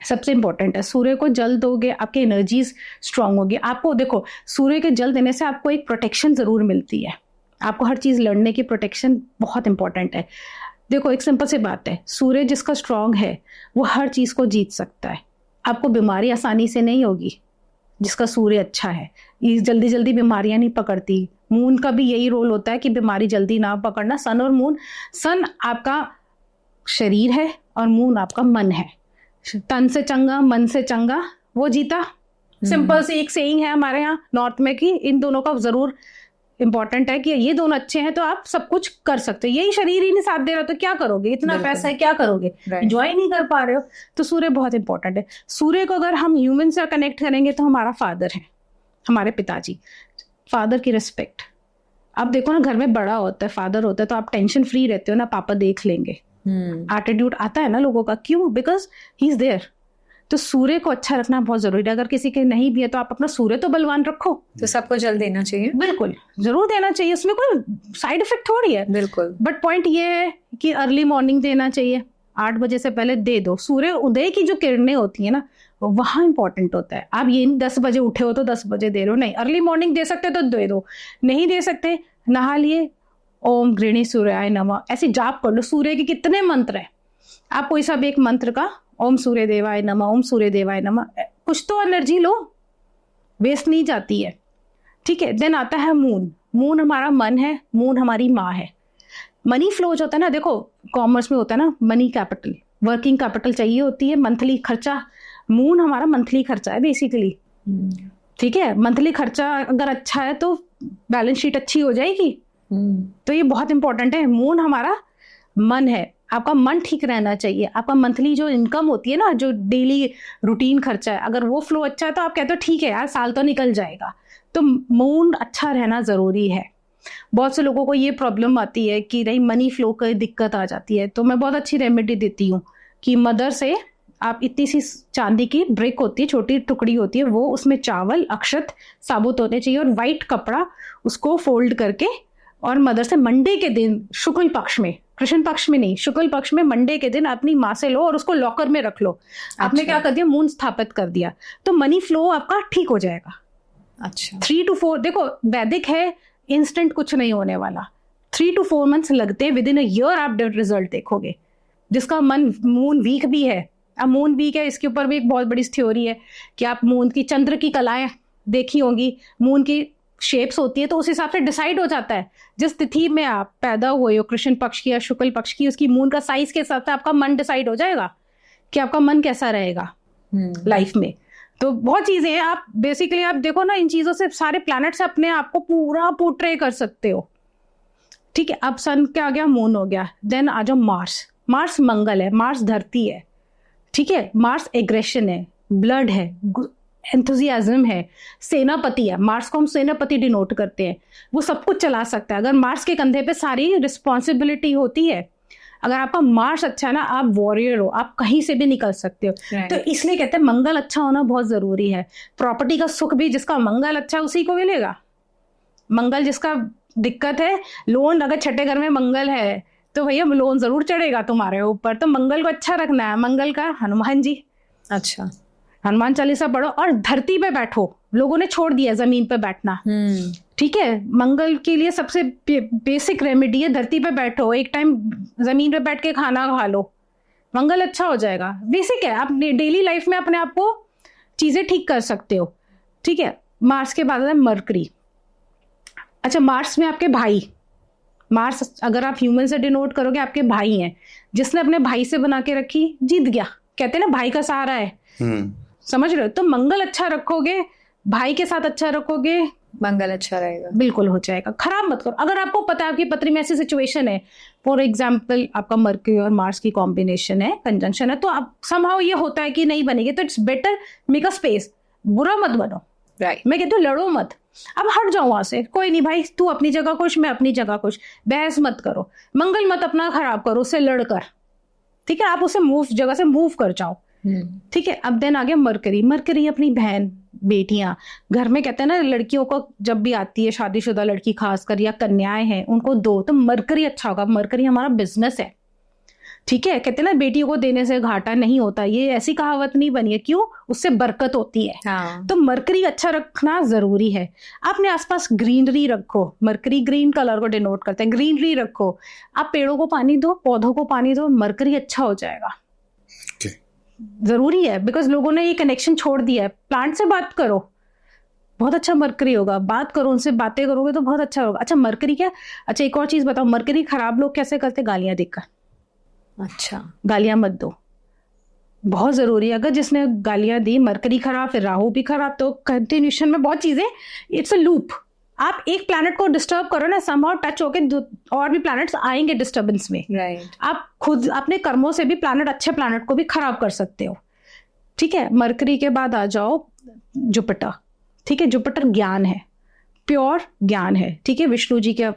सबसे इंपॉर्टेंट है। सूर्य को जल दोगे, आपकी एनर्जीज स्ट्रांग होगी। आपको देखो, सूर्य के जल देने से आपको एक प्रोटेक्शन जरूर मिलती है, आपको हर चीज लड़ने की प्रोटेक्शन बहुत इंपॉर्टेंट है। देखो एक सिंपल सी बात है, सूर्य जिसका स्ट्रांग है वो हर चीज को जीत सकता है। आपको बीमारी आसानी से नहीं होगी जिसका सूर्य अच्छा है, ये जल्दी जल्दी बीमारियां नहीं पकड़ती। मून का भी यही रोल होता है कि बीमारी जल्दी ना पकड़ना। सन और मून, सन आपका शरीर है और मून आपका मन है। तन से चंगा मन से चंगा वो जीता। सिंपल सी एक सेइंग है हमारे यहाँ नॉर्थ में कि इन दोनों का जरूर इंपॉर्टेंट है कि ये दोनों अच्छे हैं तो आप सब कुछ कर सकते हो। यही शरीर ही नहीं साथ दे रहा तो क्या करोगे? इतना पैसा है, क्या करोगे? एंजॉय नहीं कर पा रहे हो। तो सूर्य बहुत इंपॉर्टेंट है। सूर्य को अगर हम ह्यूमन से कनेक्ट करेंगे तो हमारा फादर है, हमारे पिताजी। फादर की रिस्पेक्ट, आप देखो ना, घर में बड़ा होता है, फादर होता है, तो आप टेंशन फ्री रहते हो ना, पापा देख लेंगे। एटीट्यूड आता है ना लोगों का, क्यों? Because he is there. तो सूर्य को अच्छा रखना बहुत जरूरी है। अगर किसी के नहीं भी है तो आप अपना सूर्य तो बलवान रखो। तो सबको जल देना चाहिए, बिल्कुल जरूर देना चाहिए, उसमें कोई साइड इफेक्ट थोड़ी है। बिल्कुल। बट पॉइंट ये है कि अर्ली मॉर्निंग देना चाहिए, 8 बजे से पहले दे दो। सूर्य उदय की जो किरणें होती है ना, वहां इंपॉर्टेंट होता है। आप ये 10 बजे उठे हो तो 10 बजे दे रहे हो, नहीं। अर्ली मॉर्निंग दे सकते तो दे दो, नहीं दे सकते नहा लिए, ओम गृणी सूर्याय नमः ऐसे जाप कर लो। सूर्य के कितने मंत्र है, आप कोई सब एक मंत्र का ओम सूर्य देवाय नमः, ओम सूर्य देवाय नमः, कुछ तो एनर्जी लो, वेस्ट नहीं जाती है, ठीक है। देन आता है मून। मून हमारा मन है, मून हमारी माँ है। मनी फ्लो जो होता है ना, देखो कॉमर्स में होता है ना मनी कैपिटल, वर्किंग कैपिटल चाहिए होती है, मंथली खर्चा। मून हमारा मंथली खर्चा है बेसिकली, ठीक है। मंथली खर्चा अगर अच्छा है तो बैलेंस शीट अच्छी हो जाएगी। तो ये बहुत इंपॉर्टेंट है। मून हमारा मन है, आपका मन ठीक रहना चाहिए। आपका मंथली जो इनकम होती है ना, जो डेली रूटीन खर्चा है, अगर वो फ्लो अच्छा है तो आप कहते हो ठीक है यार, साल तो निकल जाएगा। तो मून अच्छा रहना जरूरी है। बहुत से लोगों को ये प्रॉब्लम आती है कि नहीं मनी फ्लो की दिक्कत आ जाती है, तो मैं बहुत अच्छी रेमेडी देती हूँ कि मदर से आप इतनी सी चांदी की ब्रिक होती है, छोटी टुकड़ी होती है, वो उसमें चावल अक्षत साबुत होने चाहिए और वाइट कपड़ा उसको फोल्ड करके, और मदर से मंडे के दिन शुक्ल पक्ष में, कृष्ण पक्ष में नहीं, शुक्ल पक्ष में मंडे के दिन अपनी माँ से लो और उसको लॉकर में रख लो। आपने क्या कर दिया? मून स्थापित कर दिया, तो मनी फ्लो आपका ठीक हो जाएगा। अच्छा। 3 to 4, देखो वैदिक है, इंस्टेंट कुछ नहीं होने वाला। 3 to 4 मंथ्स लगते हैं, विद इन अ ईयर आप रिजल्ट देखोगे। जिसका मन मून वीक भी है, अब मून वीक है, इसके ऊपर भी एक बहुत बड़ी थ्योरी है कि आप मून की, चंद्र की कलाएं देखी होंगी, मून की शेप्स होती है, तो उस हिसाब से डिसाइड हो जाता है जिस तिथि में आप पैदा हुए हो, कृष्ण पक्ष की या शुक्ल पक्ष की, उसकी मून का साइज के हिसाब से आपका मन डिसाइड हो जाएगा कि आपका मन कैसा रहेगा लाइफ में। तो बहुत चीजें हैं, आप बेसिकली आप देखो ना, इन चीजों से, सारे प्लैनेट से अपने आप को पूरा पोर्ट्रे कर सकते हो, ठीक है। अब सन क्या आ गया? मून हो गया। देन आ जाओ मार्स। मार्स मंगल है, मार्स धरती है, ठीक है। मार्स एग्रेशन है, ब्लड है, एंथुजियाज्म है, सेनापति है। मार्स को हम सेनापति डिनोट करते हैं, वो सब कुछ चला सकता है। अगर मार्स के कंधे पे सारी रिस्पॉन्सिबिलिटी होती है, अगर आपका मार्स अच्छा है ना, आप वॉरियर हो, आप कहीं से भी निकल सकते हो। तो इसलिए कहते हैं मंगल अच्छा होना बहुत जरूरी है। प्रॉपर्टी का सुख भी जिसका मंगल अच्छा है उसी को मिलेगा। मंगल जिसका दिक्कत है, लोन अगर छठे घर में मंगल है तो भैया लोन जरूर चढ़ेगा तुम्हारे ऊपर। तो मंगल को अच्छा रखना है। मंगल का हनुमान जी, अच्छा, हनुमान चालीसा पढ़ो और धरती पे बैठो। लोगों ने छोड़ दिया जमीन पे बैठना, ठीक है, मंगल के लिए सबसे बेसिक रेमेडी है, धरती पे बैठो, एक टाइम जमीन पे बैठ के खाना खा लो, मंगल अच्छा हो जाएगा। बेसिक है, आप डेली लाइफ में अपने आप को चीजें ठीक कर सकते हो। ठीक है, मार्स के बाद है मरकरी। अच्छा, मार्स में आपके भाई, मार्स अगर आप ह्यूमन से डिनोट करोगे आपके भाई हैं, जिसने अपने भाई से बना के रखी जीत गया, कहते हैं ना भाई का सहारा है। समझ रहे हो? तो मंगल अच्छा रखोगे, भाई के साथ अच्छा रखोगे, मंगल अच्छा रहेगा, बिल्कुल हो जाएगा। खराब मत करो। अगर आपको पता है आपकी पत्री में ऐसी सिचुएशन है, फॉर एग्जाम्पल आपका मरकरी और मार्स की कॉम्बिनेशन है, कंजंक्शन है, तो अब समहाउ ये होता है कि नहीं बनेगी, तो it's better make a space. बुरा मत बनो, राइट। मैं कहती हूँ लड़ो मत, अब हट जाओ वहां से, कोई नहीं भाई, तू अपनी जगह खुश, मैं अपनी जगह खुश, बहस मत करो, मंगल मत अपना खराब करो उससे लड़कर। ठीक है, आप उसे जगह से मूव कर जाओ। ठीक है, अब देन आ गया मरकरी। मरकरी अपनी बहन, बेटियां, घर में कहते हैं ना लड़कियों को जब भी आती है शादीशुदा लड़की खासकर या कन्याएं हैं उनको दो, तो मरकरी अच्छा होगा। मरकरी हमारा बिजनेस है। ठीक है, कहते हैं ना बेटियों को देने से घाटा नहीं होता, ये ऐसी कहावत नहीं बनी है, क्यों? उससे बरकत होती है। हाँ। तो मरकरी अच्छा रखना जरूरी है। अपने आसपास ग्रीनरी रखो, मरकरी ग्रीन कलर को डिनोट करते हैं, ग्रीनरी रखो। आप पेड़ों को पानी दो, पौधों को पानी दो, मरकरी अच्छा हो जाएगा। जरूरी है, बिकॉज लोगों ने ये कनेक्शन छोड़ दिया है। प्लांट से बात करो, बहुत अच्छा मरकरी होगा, बात करो उनसे, बातें करोगे तो बहुत अच्छा होगा। अच्छा, मरकरी क्या, अच्छा एक और चीज बताओ, मरकरी खराब लोग कैसे करते? गालियां देकर। अच्छा, गालियां मत दो, बहुत जरूरी है। अगर जिसने गालियां दी, मरकरी खराब, फिर राहु भी खराब, तो कंटिन्यूशन में बहुत चीजें, इट्स अ लूप। आप एक प्लैनेट को डिस्टर्ब करो ना, समहाउ टच होके और भी प्लैनेट्स आएंगे डिस्टर्बेंस में। राइट। आप खुद अपने कर्मों से भी प्लैनेट, अच्छे प्लैनेट को भी खराब कर सकते हो। ठीक है, मरकरी के बाद आ जाओ जुपिटर। ठीक है, जुपिटर ज्ञान है, प्योर ज्ञान है। ठीक है, विष्णु जी का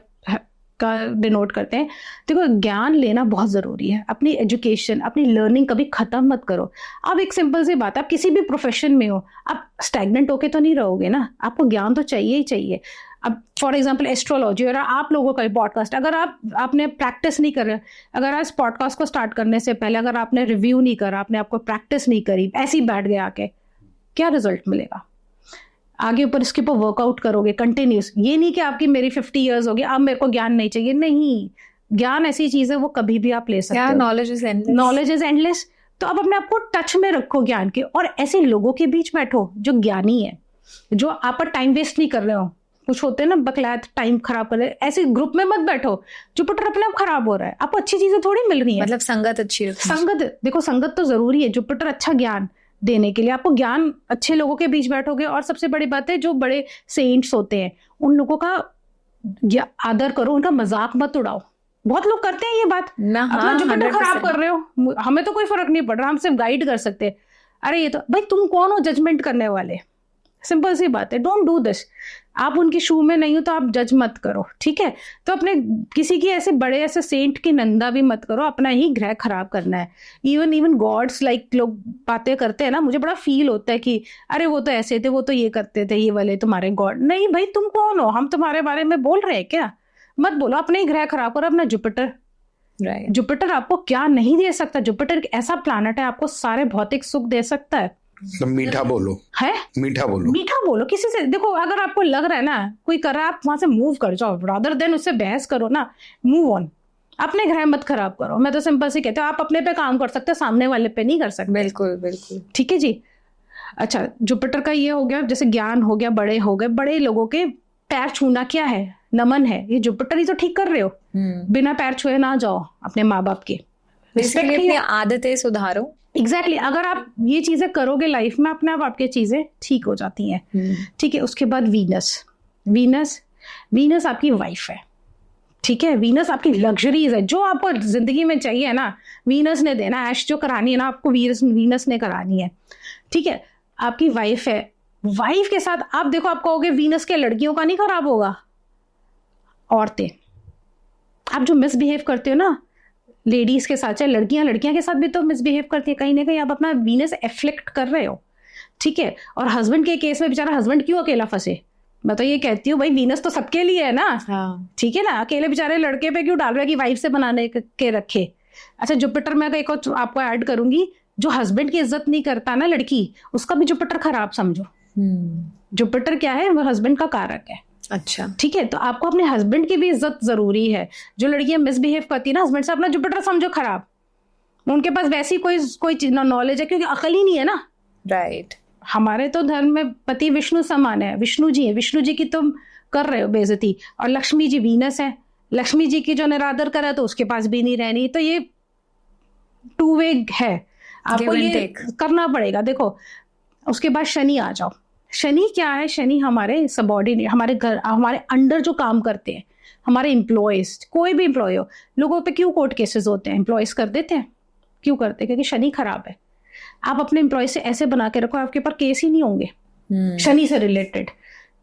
डिनोट करते हैं। देखो, ज्ञान लेना बहुत जरूरी है। अपनी एजुकेशन, अपनी लर्निंग कभी खत्म मत करो। अब एक सिंपल सी बात है, आप किसी भी प्रोफेशन में हो, आप स्टैग्नेंट होके तो नहीं रहोगे ना, आपको ज्ञान तो चाहिए ही चाहिए। अब फॉर एग्जाम्पल एस्ट्रोलॉजी, और आप लोगों का पॉडकास्ट, अगर आपने प्रैक्टिस नहीं कर रहे, अगर आज पॉडकास्ट को स्टार्ट करने से पहले अगर आपने रिव्यू नहीं करा, आपने आपको प्रैक्टिस नहीं करी, ऐसे ही बैठ गए आके, क्या रिजल्ट मिलेगा? आगे ऊपर इसके ऊपर वर्कआउट करोगे कंटिन्यूस। ये नहीं कि आपकी मेरी 50 ईयर्स हो गए, अब मेरे को ज्ञान नहीं चाहिए, नहीं। ज्ञान ऐसी चीज है, वो कभी भी आप ले सकते हो। Knowledge is endless, knowledge is endless. तो अब अपने आपको टच में रखो ज्ञान के, और ऐसे लोगों के बीच बैठो जो ज्ञानी है, जो आप पर टाइम वेस्ट नहीं कर रहे हो। कुछ होते हैं ना बकलायत, टाइम खराब कर रहे, ऐसे ग्रुप में मत बैठो। जुपिटर अपने आप खराब हो रहा है, आपको अच्छी चीजें थोड़ी मिल रही है। मतलब संगत अच्छी रखनी। संगत, देखो संगत तो जरूरी है। जुपिटर अच्छा ज्ञान देने के लिए, आपको ज्ञान, अच्छे लोगों के बीच बैठोगे। और सबसे बड़ी बात है, जो बड़े सेंट्स होते हैं उन लोगों का आदर करो, उनका मजाक मत उड़ाओ। बहुत लोग करते हैं ये बात ना, अपना जुपिटर खराब कर रहे हो, हमें तो कोई फर्क नहीं पड़ रहा, हम सिर्फ गाइड कर सकते हैं। अरे ये तो भाई, तुम कौन हो जजमेंट करने वाले? सिंपल सी बात है, डोंट डू दिस। आप उनकी शू में नहीं हो तो आप जज मत करो। ठीक है, तो अपने किसी की ऐसे बड़े ऐसे सेंट की निंदा भी मत करो, अपना ही ग्रह खराब करना है। इवन गॉड्स लाइक लोग बातें करते हैं ना, मुझे बड़ा फील होता है कि अरे वो तो ऐसे थे, वो तो ये करते थे, ये वाले तुम्हारे गॉड। नहीं भाई, तुम कौन हो? हम तुम्हारे बारे में बोल रहे हैं क्या? मत बोलो, अपने ही ग्रह खराब करो, अपना जुपिटर। राइट। जुपिटर आपको क्या नहीं दे सकता? जुपिटर एक ऐसा प्लैनेट है, आपको सारे भौतिक सुख दे सकता है। तो मीठा बोलो है, मीठा बोलो, मीठा बोलो किसी से। देखो, अगर आपको लग रहा है ना कोई कर रहा है, आप वहां से मूव कर जाओ, रादर देन उससे बहस करो ना, मूव ऑन। अपने ग्रह मत खराब करो। मैं तो सिंपल से कहती हूँ, आप अपने पे काम कर सकते हो, सामने वाले पे नहीं कर सकते। बिल्कुल बिल्कुल। ठीक है जी। अच्छा, जुपिटर का ये हो गया, जैसे ज्ञान हो गया, बड़े हो गए। बड़े लोगों के पैर छूना क्या है? नमन है। ये जुपिटर ही तो ठीक कर रहे हो। बिना पैर छुए ना जाओ अपने माँ बाप के। बेसिकली अपनी आदतें सुधारो। एग्जैक्टली, अगर आप ये चीजें करोगे लाइफ में, अपने आप आपकी चीजें ठीक हो जाती हैं। ठीक है, उसके बाद वीनस आपकी वाइफ है। ठीक है, वीनस आपकी लग्जरीज है, जो आपको जिंदगी में चाहिए ना, वीनस ने देना। ऐश जो करानी है ना आपको, वीनस ने करानी है। ठीक है, आपकी वाइफ है। वाइफ के साथ आप देखो, आप कहोगे वीनस के लड़कियों का नहीं खराब होगा। औरतें, आप जो मिसबिहेव करते हो ना लेडीज के साथ, चाहे लड़कियां के साथ भी तो मिसबिहेव करती है, कहीं ना कहीं आप अपना वीनस एफ्लिक्ट कर रहे हो। ठीक है, और हस्बैंड के केस में बेचारा हस्बैंड क्यों अकेला फंसे? मैं तो ये कहती हूँ भाई, वीनस तो सबके लिए है ना। हाँ। ठीक है ना, अकेले बेचारे लड़के पे क्यों डाल रहे कि वाइफ से बनाने के रखे। अच्छा, जुपिटर मैं एक और आपको ऐड करूंगी, जो हस्बैंड की इज्जत नहीं करता ना लड़की, उसका भी जुपिटर खराब समझो। जुपिटर क्या है? वो हस्बैंड का कारक है। अच्छा, ठीक है। तो आपको अपने हस्बैंड की भी इज्जत जरूरी है। जो लड़कियां मिसबिहेव करती है ना हस्बैंड से, अपना जुपिटर समझो खराब, उनके पास वैसी कोई नॉलेज है, क्योंकि अकल ही नहीं है ना। राइट। हमारे तो धर्म में पति विष्णु समान है, विष्णु जी है, विष्णु जी की तुम कर रहे हो बेइज्जती, और लक्ष्मी जी वीनस है, लक्ष्मी जी की जो निरादर करे तो उसके पास भी नहीं रहनी। तो ये टू वे है, आपको ये करना पड़ेगा। देखो उसके बाद शनि आ जाओ। शनि क्या है? शनि हमारे सबॉर्डिनेट, हमारे घर, हमारे अंडर जो काम करते हैं, हमारे एम्प्लॉयज, कोई भी एम्प्लॉय हो, लोगों पे क्यों कोर्ट केसेस होते हैं? एम्प्लॉयज कर देते हैं, क्यों करते हैं? क्योंकि शनि खराब है। आप अपने एम्प्लॉय से ऐसे बना के रखो, आपके ऊपर केस ही नहीं होंगे शनि से रिलेटेड,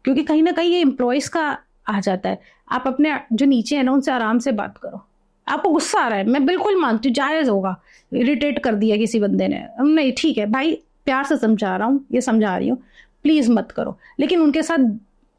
क्योंकि कहीं ना कहीं ये एम्प्लॉयज का आ जाता है। आप अपने जो नीचे है ना उनसे आराम से बात करो। आपको गुस्सा आ रहा है, मैं बिल्कुल मानती हूँ, जायज होगा, इरिटेट कर दिया किसी बंदे ने, नहीं ठीक है भाई, प्यार से समझा रहा हूँ, ये समझा रही हूँ, प्लीज मत करो। लेकिन उनके साथ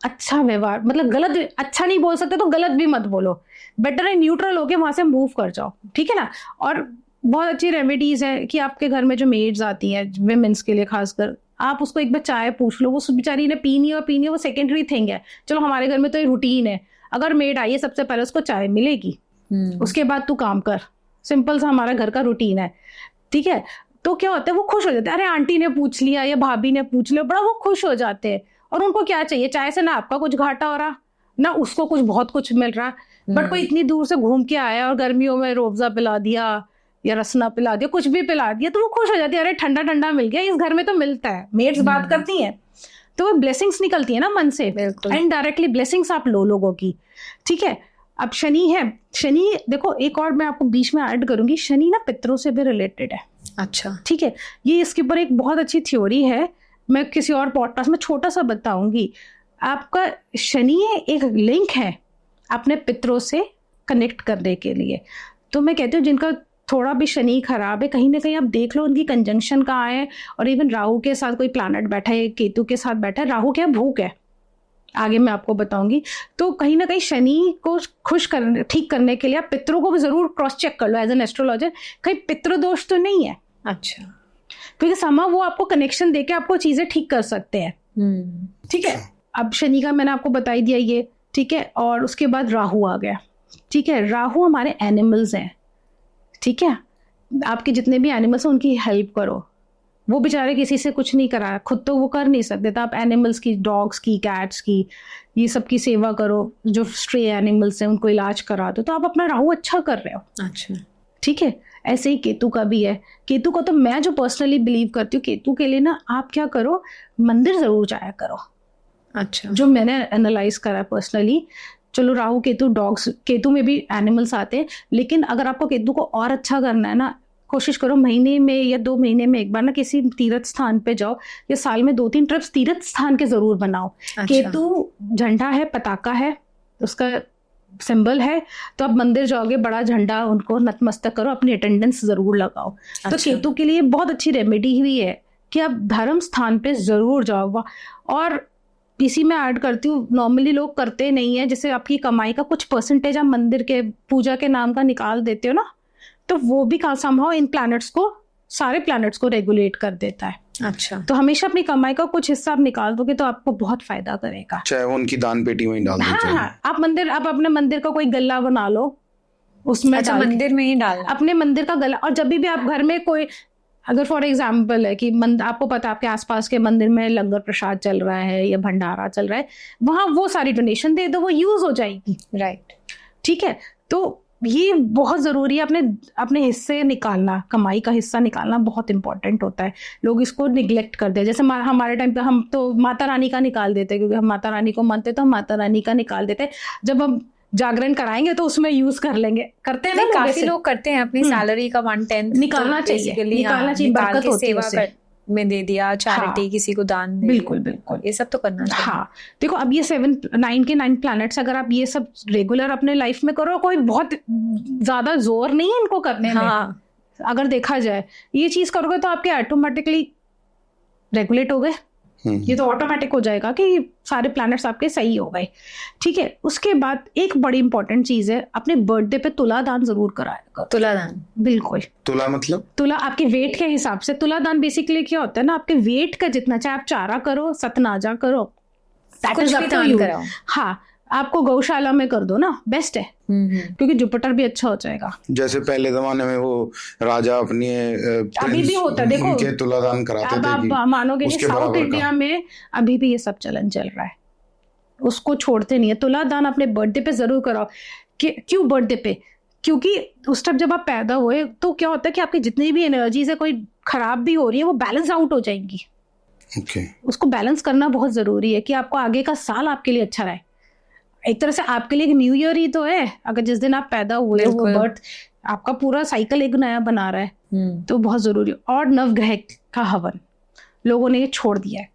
अच्छा व्यवहार, मतलब गलत, अच्छा नहीं बोल सकते तो गलत भी मत बोलो, बेटर है न्यूट्रल होके वहां से मूव कर जाओ, ठीक है ना। और बहुत अच्छी रेमेडीज है कि आपके घर में जो मेड्स आती हैं विमेंस के लिए खासकर, आप उसको एक बार चाय पूछ लो, वो बेचारी ने पीनी है, वो सेकेंडरी थिंग है। चलो हमारे घर में तो ये रूटीन है, अगर मेड आई है सबसे पहले उसको चाय मिलेगी, उसके बाद तू काम कर, सिंपल सा हमारा घर का रूटीन है, ठीक है। तो क्या होता है, वो खुश हो जाते हैं, अरे आंटी ने पूछ लिया या भाभी ने पूछ लिया, बड़ा वो खुश हो जाते हैं। और उनको क्या चाहिए, चाय से ना आपका कुछ घाटा हो रहा, ना उसको कुछ बहुत कुछ मिल रहा, बट कोई इतनी दूर से घूम के आया और गर्मियों में रूअफ़ज़ा पिला दिया या रसना पिला दिया, कुछ भी पिला दिया, तो वो खुश हो जाती है, अरे ठंडा ठंडा मिल गया, इस घर में तो मिलता है। मेड्स बात करती हैं तो वो ब्लेसिंग्स निकलती है ना मन से, इनडायरेक्टली ब्लेसिंग्स आप लो लोगों की, ठीक है। अब शनि है, शनि देखो एक और मैं आपको बीच में ऐड करूंगी, शनि ना पितरों से भी रिलेटेड है। अच्छा, ठीक है, ये इसके ऊपर एक बहुत अच्छी थ्योरी है, मैं किसी और पॉडकास्ट में छोटा सा बताऊंगी। आपका शनि एक लिंक है अपने पितरों से कनेक्ट करने के लिए। तो मैं कहती हूँ जिनका थोड़ा भी शनि खराब है, कहीं ना कहीं आप देख लो उनकी कंजंक्शन कहाँ है, और इवन राहु के साथ कोई प्लैनेट बैठा है, केतु के साथ बैठा है, राहु क्या भूख है, आगे मैं आपको बताऊंगी। तो कहीं ना कहीं शनि को खुश करने, ठीक करने के लिए आप पितरों को भी जरूर क्रॉस चेक कर लो एज एन एस्ट्रोलॉजर, कहीं पितृ दोष तो नहीं है। अच्छा, क्योंकि समा वो आपको कनेक्शन देके आपको चीजें ठीक कर सकते हैं, ठीक है। अब शनि का मैंने आपको बता ही दिया ये, ठीक है। और उसके बाद राहु आ गया, ठीक है। राहु हमारे एनिमल्स हैं, ठीक है। आपके जितने भी एनिमल्स हैं उनकी हेल्प करो, वो बेचारे किसी से कुछ नहीं करा, खुद तो वो कर नहीं सकते, तो आप एनिमल्स की, डॉग्स की, कैट्स की, ये सब की सेवा करो, जो स्ट्रे एनिमल्स हैं उनको इलाज करा दो, तो आप अपना राहु अच्छा कर रहे हो। अच्छा, ठीक है। ऐसे ही केतु का भी है। केतु को तो मैं जो पर्सनली बिलीव करती हूँ, केतु के लिए ना आप क्या करो, मंदिर जरूर जाया करो। अच्छा, जो मैंने एनालाइज करा पर्सनली, चलो राहु केतु डॉग्स, केतु में भी एनिमल्स आते हैं, लेकिन अगर आपको केतु को और अच्छा करना है ना, कोशिश करो महीने में या 2 महीने में एक बार ना किसी तीर्थ स्थान पे जाओ, या साल में 2-3 ट्रिप्स तीर्थ स्थान के जरूर बनाओ। अच्छा। केतु झंडा है, पताका है, उसका सिंबल है, तो आप मंदिर जाओगे, बड़ा झंडा उनको नतमस्तक करो, अपनी अटेंडेंस जरूर लगाओ। तो केतु के लिए बहुत अच्छी रेमेडी हुई है कि आप धर्म स्थान पे जरूर जाओ। और इसी में ऐड करती हूँ, नॉर्मली लोग करते नहीं है, जैसे आपकी कमाई का कुछ परसेंटेज आप मंदिर के पूजा के नाम का निकाल देते हो ना, तो वो भी संभव इन प्लैनेट्स को, सारे प्लैनेट्स को रेगुलेट कर देता है। अच्छा, तो हमेशा अपनी कमाई का कुछ हिस्सा आप निकाल दोगे तो आपको बहुत फायदा करेगा, चाहे वो उनकी दान पेटी में ही डाल दो। हाँ, आप अपने मंदिर का कोई गल्ला बना लो, उसमें अच्छा, मंदिर में ही डालना अपने मंदिर का गला। और जब भी आप घर में कोई, अगर फॉर एग्जाम्पल है कि आपको पता है आपके आसपास के मंदिर में लंगर प्रसाद चल रहा है या भंडारा चल रहा है, वहां वो सारी डोनेशन दे दो, वो यूज हो जाएगी। राइट, ठीक है। तो ये बहुत जरूरी है, अपने हिस्से निकालना, कमाई का हिस्सा निकालना बहुत इंपॉर्टेंट होता है। लोग इसको निग्लेक्ट करते हैं, जैसे हमारे टाइम पे हम तो माता रानी का निकाल देते हैं, क्योंकि हम माता रानी को मानते, तो हम माता रानी का निकाल देते हैं। जब हम जागरण कराएंगे तो उसमें यूज कर लेंगे, करते हैं ना, काफी लोग करते हैं, अपनी सैलरी का 1/10 निकालना चाहिए, बरकत होती है उससे। में दे दिया, चैरिटी, हाँ, किसी को दान दे, बिल्कुल बिल्कुल, ये सब तो करना चाहिए। हाँ, देखो अब ये 9 प्लैनेट्स अगर आप ये सब रेगुलर अपने लाइफ में करो, कोई बहुत ज्यादा जोर नहीं है इनको करने में। अगर देखा जाए ये चीज करोगे तो आपके ऑटोमेटिकली रेगुलेट हो गए, ये तो ऑटोमेटिक हो जाएगा कि सारे प्लैनेट्स आपके सही हो गए। ठीक है। उसके बाद एक बड़ी इंपॉर्टेंट चीज है, अपने बर्थडे पे तुला दान जरूर कराया करो। तुला दान, बिल्कुल। तुला मतलब? तुला आपके वेट के हिसाब से। तुला दान बेसिकली क्या होता है ना, आपके वेट का जितना, चाहे आप चारा करो, सतनाजा करो, दैट कुछ इज भी अप टू दान यू। कराओ। हाँ, आपको गौशाला में कर दो ना, बेस्ट है, क्योंकि जुपिटर भी अच्छा हो जाएगा। जैसे पहले जमाने में वो राजा अपनी अभी भी होता है, देखो उनके तुलादान कराते अब थे आप कि मानोगे नहीं, उसके साउथ बराबर इंडिया का। में अभी भी ये सब चलन चल रहा है, उसको छोड़ते नहीं है। तुलादान अपने बर्थडे पे जरूर कराओ। क्यों बर्थडे पे? क्योंकि उस टाइम जब आप पैदा हुए तो क्या होता है कि आपकी जितनी भी एनर्जीज है कोई खराब भी हो रही है वो बैलेंस आउट हो जाएंगी। ओके। उसको बैलेंस करना बहुत जरूरी है कि आपको आगे का साल आपके लिए अच्छा रहे। एक तरह से आपके लिए एक न्यू ईयर ही तो है, अगर जिस दिन आप पैदा हुए वो बिल्कुल। बर्थ आपका पूरा साइकिल एक नया बना रहा है, तो बहुत जरूरी। और नवग्रह का हवन लोगों ने ये छोड़ दिया है।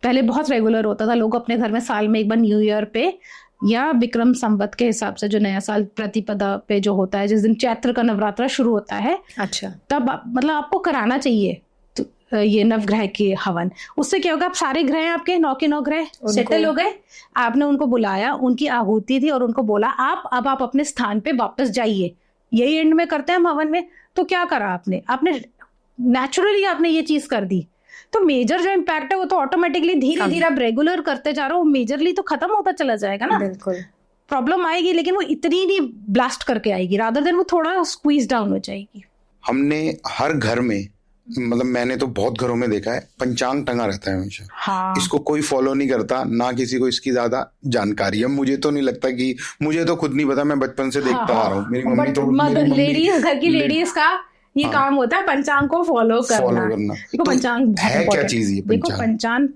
पहले बहुत रेगुलर होता था, लोग अपने घर में साल में एक बार न्यू ईयर पे या विक्रम संवत के हिसाब से जो नया साल प्रतिपदा पे जो होता है, जिस दिन चैत्र का नवरात्रा शुरू होता है, अच्छा, तब मतलब आपको कराना चाहिए तो ये नवग्रह के हवन। उससे क्या होगा, आप सारे ग्रह आपके 9 के 9 ग्रह सेटल हो गए। आपने उनको बुलाया, उनकी आहुति थी और उनको बोला अब आप अपने स्थान पे वापस जाइए। यही एंड में करते हैं हम हवन में। तो क्या करा आपने नेचुरली आपने ये चीज कर दी, तो मेजर जो इम्पैक्ट है वो तो ऑटोमेटिकली धीरे धीरे आप रेगुलर करते जा रहे हो, मेजरली तो खत्म होता चला जाएगा ना। बिल्कुल। प्रॉब्लम आएगी लेकिन वो इतनी नहीं ब्लास्ट करके आएगी, रादर देन वो थोड़ा स्क्वीज डाउन हो जाएगी। हमने हर घर में, मतलब मैंने तो बहुत घरों में देखा है, पंचांग टंगा रहता है हमेशा। हाँ, इसको कोई फॉलो नहीं करता, ना किसी को इसकी ज्यादा जानकारी है। मुझे तो नहीं लगता कि, मुझे तो खुद नहीं पता, मैं बचपन से देखता आ रहा हूँ। मेरी मम्मी तो, मेरी मम्मी लेडीज, घर की लेडीज का ये काम होता है पंचांग को फॉलो करना। देखो तो पंचांग बहुत है क्या important चीज ये देखो पंचांग? पंचांग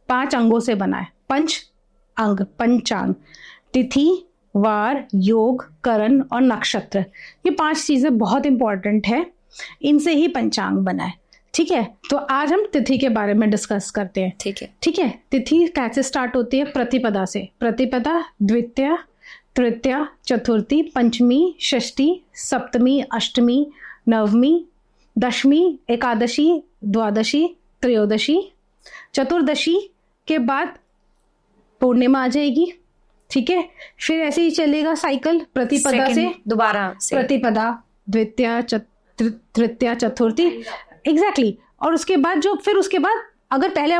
5 अंगों से बना है। पंच अंग पंचांग, तिथि, वार, योग, करण और नक्षत्र, ये 5 चीजें बहुत इंपॉर्टेंट है। इनसे ही पंचांग बना है। ठीक है, तो आज हम तिथि के बारे में डिस्कस करते हैं। ठीक है, तिथि कैसे स्टार्ट होती है? प्रतिपदा से। प्रतिपदा द्वितीया, तृतीया, चतुर्थी, पंचमी, षष्ठी, सप्तमी, अष्टमी, नवमी, दशमी, एकादशी, द्वादशी, त्रयोदशी, चतुर्दशी के बाद पूर्णिमा आ जाएगी। ठीक है, फिर ऐसे ही चलेगा साइकिल प्रतिपदा से दोबारा से प्रतिपदा, द्वितीया, तृतीया, चतुर्थी, एग्जैक्टली। और उसके बाद उसके बाद अगर पहले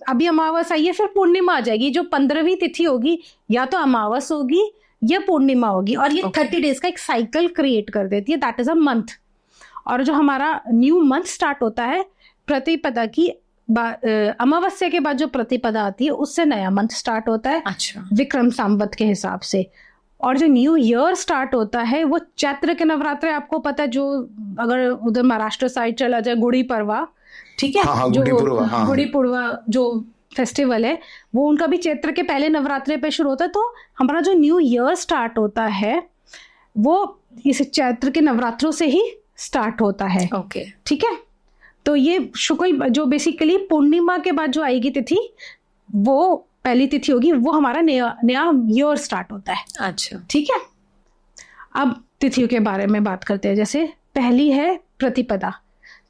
अभी अमावस आई है, फिर पूर्णिमा आ जाएगी। जो 15वीं तिथि होगी या तो अमावस होगी या पूर्णिमा होगी, और ये 30 डेज का एक साइकिल क्रिएट कर देती है, दैट इज अ मंथ। और जो हमारा न्यू मंथ स्टार्ट होता है प्रतिपदा की अमावस्या के बाद, जो प्रतिपदा आती है उससे नया मंथ स्टार्ट होता है। अच्छा, विक्रम संवत के हिसाब से। और जो न्यू ईयर स्टार्ट होता है वो चैत्र के नवरात्रे, आपको पता है, जो अगर उधर महाराष्ट्र साइड चला जाए, गुड़ी पड़वा, ठीक है, हाँ, जो गुड़ी पड़वा जो फेस्टिवल है वो उनका भी चैत्र के पहले नवरात्रे पे शुरू होता है। तो हमारा जो न्यू ईयर स्टार्ट होता है वो इस चैत्र के नवरात्रों से ही स्टार्ट होता है। ओके, ठीक है, तो ये शुक्ल जो बेसिकली पूर्णिमा के बाद जो आएगी तिथि, वो पहली तिथि होगी, वो हमारा नया ईयर स्टार्ट होता है। अच्छा, ठीक है, अब तिथियों के बारे में बात करते हैं। जैसे पहली है प्रतिपदा।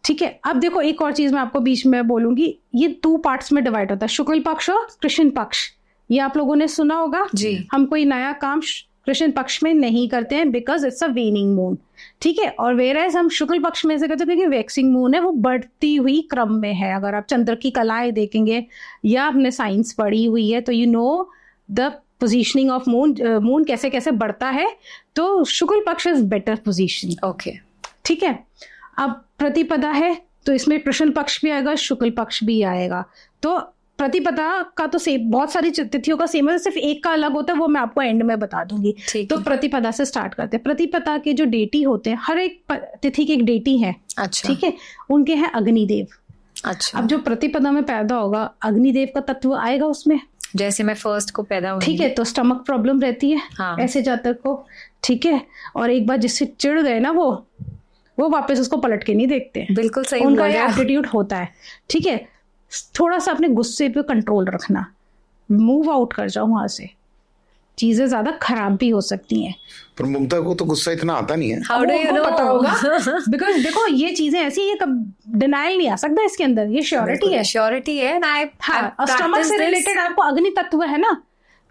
ठीक है, अब देखो एक और चीज मैं आपको बीच में बोलूंगी, ये 2 पार्ट्स में डिवाइड होता है, शुक्ल पक्ष और कृष्ण पक्ष। ये आप लोगों ने सुना होगा जी। हम कोई नया काम कृष्ण पक्ष में नहीं करते हैं, बिकॉज इट्स अ वेनिंग मून। ठीक है, और वेराइज हम शुक्ल पक्ष में से करते हैं क्योंकि वैक्सिंग मून है, वो बढ़ती हुई क्रम में है। अगर आप चंद्र की कलाएं देखेंगे या आपने साइंस पढ़ी हुई है तो you know the positioning of moon कैसे कैसे बढ़ता है। तो शुक्ल पक्ष इज बेटर पोजीशन। ओके, ठीक है, अब प्रतिपदा है तो इसमें कृष्ण पक्ष भी आएगा, शुक्ल पक्ष भी आएगा। तो प्रतिपदा का तो सेम, बहुत सारी तिथियों का सेम है, सिर्फ एक का अलग होता है, वो मैं आपको एंड में बता दूंगी। तो प्रतिपदा से स्टार्ट करते हैं। प्रतिपदा के जो डेटी होते हैं, हर एक तिथि की एक डेटी है। अच्छा, ठीक है, उनके हैं अग्निदेव। अच्छा, अब जो प्रतिपदा में पैदा होगा, अग्निदेव का तत्व आएगा उसमें। जैसे मैं फर्स्ट को पैदा हुई, ठीक है, तो स्टमक प्रॉब्लम रहती है। हाँ। ऐसे जातक को। ठीक है, और एक बार जिससे चिढ़ गए ना वो वापस उसको पलट के नहीं देखते। बिल्कुल सही उनका बोल रहे ये हो। एटीट्यूड होता है। ठीक है, थोड़ा सा अपने गुस्से पे कंट्रोल रखना, मूव आउट कर जाओ वहां से, चीजें ज्यादा खराब भी हो सकती हैं। पर मुग्धा को तो गुस्सा इतना आता नहीं है। How do you know? पता होगा बिकॉज देखो ये चीजें ऐसी, ये डिनाइल नहीं आ सकता इसके अंदर, ये श्योरिटी है। श्योरिटी है ना। हाँ, और स्टमक से रिलेटेड आपको अग्नि तत्व है ना,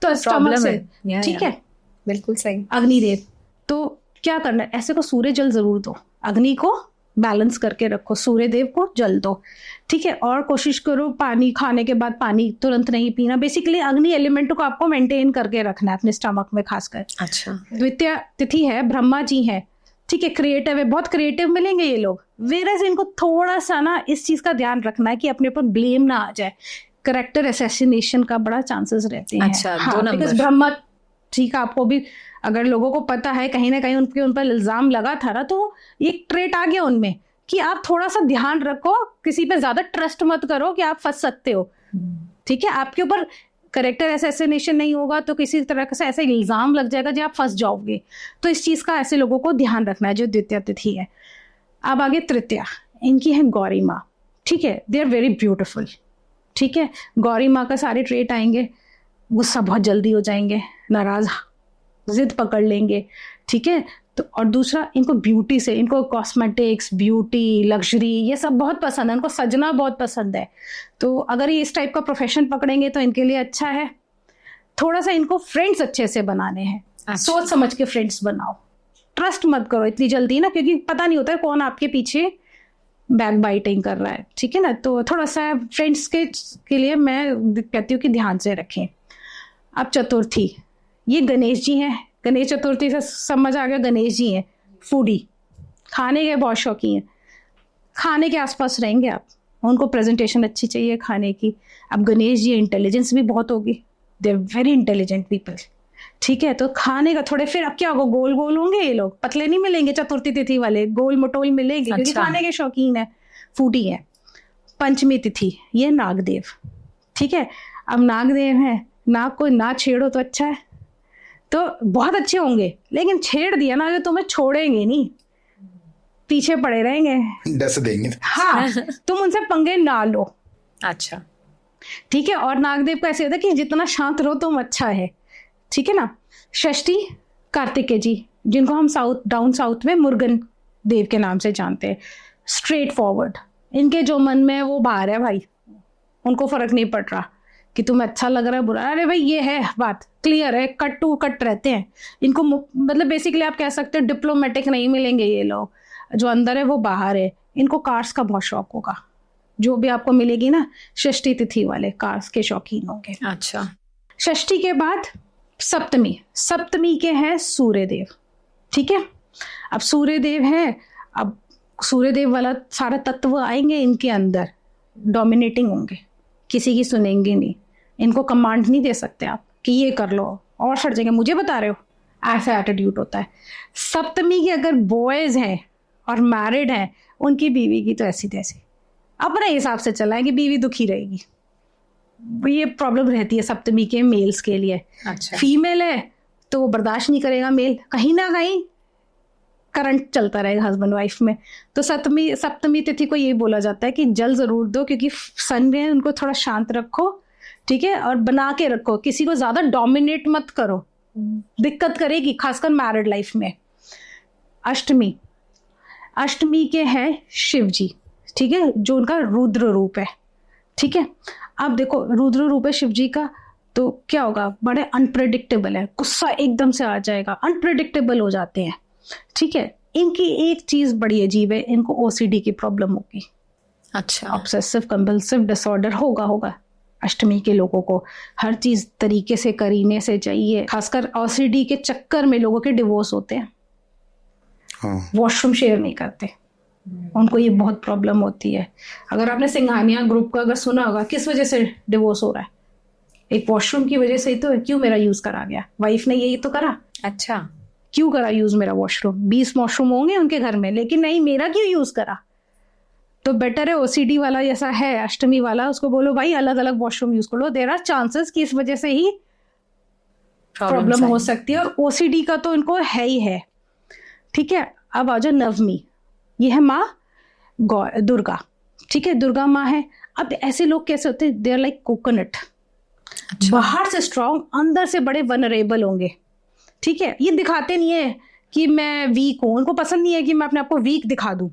तो स्टमक से। ठीक है, बिल्कुल सही। अग्निदेव, तो क्या करना है, ऐसे को सूर्य जल जरूर दो, अग्नि को बैलेंस करके रखो, सूर्य देव को जल दो, ठीक है। और कोशिश करो पानी खाने के बाद पानी तुरंत नहीं पीना। बेसिकली अग्नि एलिमेंट को आपको मेंटेन करके रखना है अपने स्टमक में खासकर। अच्छा। द्वितीय तिथि है, ब्रह्मा जी है, ठीक है, क्रिएटिव है, बहुत क्रिएटिव मिलेंगे ये लोग। वेरस इनको थोड़ा सा ना इस चीज का ध्यान रखना है कि अपने ऊपर ब्लेम ना आ जाए, करेक्टर असैसिनेशन का बड़ा चांसेस रहते हैं। अच्छा, 2 नंबर। ब्रह्मा, ठीक है, आपको भी अगर लोगों को पता है कहीं ना कहीं उन पर इल्जाम लगा था ना, तो ये ट्रेट आ गया उनमें कि आप थोड़ा सा ध्यान रखो, किसी पे ज्यादा ट्रस्ट मत करो कि आप फंस सकते हो, ठीक है। आपके ऊपर करेक्टर असैसिनेशन नहीं होगा तो किसी तरह से ऐसा इल्जाम लग जाएगा जो आप फंस जाओगे। तो इस चीज का ऐसे लोगों को ध्यान रखना है जो द्वितीय तिथि है। अब आगे तृतीया, इनकी है गौरी माँ, ठीक है, दे आर वेरी ब्यूटिफुल, ठीक है। गौरी माँ का सारे ट्रेट आएंगे, गुस्सा बहुत जल्दी हो जाएंगे, नाराज, जिद पकड़ लेंगे, ठीक है। तो और दूसरा, इनको ब्यूटी से, इनको कॉस्मेटिक्स, ब्यूटी, लग्जरी, ये सब बहुत पसंद है, इनको सजना बहुत पसंद है। तो अगर ये इस टाइप का प्रोफेशन पकड़ेंगे तो इनके लिए अच्छा है। थोड़ा सा इनको फ्रेंड्स अच्छे से बनाने हैं। अच्छा। सोच समझ के फ्रेंड्स बनाओ, ट्रस्ट मत करो इतनी जल्दी ना, क्योंकि पता नहीं होता है कौन आपके पीछे बैक बाइटिंग कर रहा है, ठीक है ना। तो थोड़ा सा फ्रेंड्स के लिए मैं कहती हूँ कि ध्यान से रखें। अब चतुर्थी, ये गणेश जी हैं। गणेश चतुर्थी से समझ आ गया, गणेश जी हैं फूडी, खाने के बहुत शौकीन हैं, खाने के आसपास रहेंगे आप, उनको प्रेजेंटेशन अच्छी चाहिए खाने की। अब गणेश जी इंटेलिजेंस भी बहुत होगी, they are very intelligent people, ठीक है। तो खाने का थोड़े, फिर अब क्या होगा, गोल गोल होंगे ये लोग, पतले नहीं मिलेंगे चतुर्थी तिथि वाले, गोल मटोल मिलेंगे, क्योंकि खाने के शौकीन है, फूडी है। पंचमी तिथि, ये नागदेव, ठीक है। अब नागदेव है, नाग को ना छेड़ो तो अच्छा है, तो बहुत अच्छे होंगे, लेकिन छेड़ दिया ना जो तुम्हें छोड़ेंगे नहीं, पीछे पड़े रहेंगे, डस देंगे। हाँ, तुम उनसे पंगे ना लो। अच्छा, ठीक है। और नागदेव का ऐसे होता है कि जितना शांत रहो तुम अच्छा है, ठीक है ना। षष्ठी, कार्तिकेय जी, जिनको हम डाउन साउथ में मुर्गन देव के नाम से जानते हैं। स्ट्रेट फॉरवर्ड, इनके जो मन में है वो बाहर है भाई, उनको फर्क नहीं पड़ रहा कि तुम्हें अच्छा लग रहा है बुरा, अरे भाई ये है बात, क्लियर है, कट टू कट रहते हैं। इनको मतलब बेसिकली आप कह सकते हो डिप्लोमेटिक नहीं मिलेंगे ये लोग, जो अंदर है वो बाहर है। इनको कार्स का बहुत शौक होगा, जो भी आपको मिलेगी ना षष्ठी तिथि वाले कार्स के शौकीन होंगे। अच्छा। षष्ठी के बाद सप्तमी, सप्तमी के हैं सूर्यदेव, ठीक है। अब सूर्यदेव है, अब सूर्यदेव वाला सारा तत्व आएंगे इनके अंदर, डोमिनेटिंग होंगे, किसी की सुनेंगे नहीं, इनको कमांड नहीं दे सकते आप कि ये कर लो और सड़ जाएंगे, मुझे बता रहे हो, ऐसा एटीट्यूड होता है। सप्तमी के अगर बॉयज हैं और मैरिड हैं, उनकी बीवी की तो ऐसी तैसी, अपने हिसाब से चलाएंगे, बीवी दुखी रहेगी, ये प्रॉब्लम रहती है सप्तमी के मेल्स के लिए। अच्छा। फीमेल है तो वो बर्दाश्त नहीं करेगा मेल, कहीं ना कहीं करंट चलता रहेगा हस्बैंड वाइफ में। तो सप्तमी तिथि को ये बोला जाता है कि जल जरूर दो, क्योंकि सन में उनको थोड़ा शांत रखो, ठीक है, और बना के रखो, किसी को ज्यादा डोमिनेट मत करो, दिक्कत करेगी खासकर मैरिड लाइफ में। अष्टमी, अष्टमी के हैं शिव जी, ठीक है, जो उनका रुद्र रूप है, ठीक है। अब देखो रुद्र रूप है शिव जी का, तो क्या होगा, बड़े अनप्रेडिक्टेबल है, गुस्सा एकदम से आ जाएगा, अनप्रेडिक्टेबल हो जाते हैं, ठीक है। इनकी एक चीज बड़ी अजीब है, इनको ओसीडी की प्रॉब्लम होगी। अच्छा। ऑब्सेसिव कंपल्सिव डिसऑर्डर होगा अष्टमी के लोगों को, हर चीज तरीके से करीने से चाहिए, खासकर ओसीडी के चक्कर में लोगों के डिवोर्स होते हैं। हाँ। वॉशरूम शेयर नहीं करते, उनको ये बहुत प्रॉब्लम होती है। अगर आपने सिंघानिया ग्रुप का अगर सुना होगा, किस वजह से डिवोर्स हो रहा है, एक वॉशरूम की वजह से ही तो है। क्यों मेरा यूज करा गया, वाइफ ने यही तो करा। अच्छा। क्यों करा यूज मेरा वॉशरूम, 20 वॉशरूम होंगे उनके घर में, लेकिन नहीं मेरा क्यों यूज करा। तो बेटर है ओसीडी वाला जैसा है अष्टमी वाला, उसको बोलो भाई अलग अलग वॉशरूम यूज कर लो, देयर आर चांसेस कि इस वजह से ही प्रॉब्लम हो सकती है, और ओसीडी का तो इनको है ही है, ठीक है। अब आ जाओ नवमी, ये है माँ दुर्गा, ठीक है, दुर्गा माँ है। अब ऐसे लोग कैसे होते हैं, दे आर लाइक कोकोनट, बाहर से स्ट्रॉन्ग, अंदर से बड़े वनरेबल होंगे, ठीक है। ये दिखाते नहीं है कि मैं वीक हूँ, उनको पसंद नहीं है कि मैं अपने आप को वीक दिखा दूं,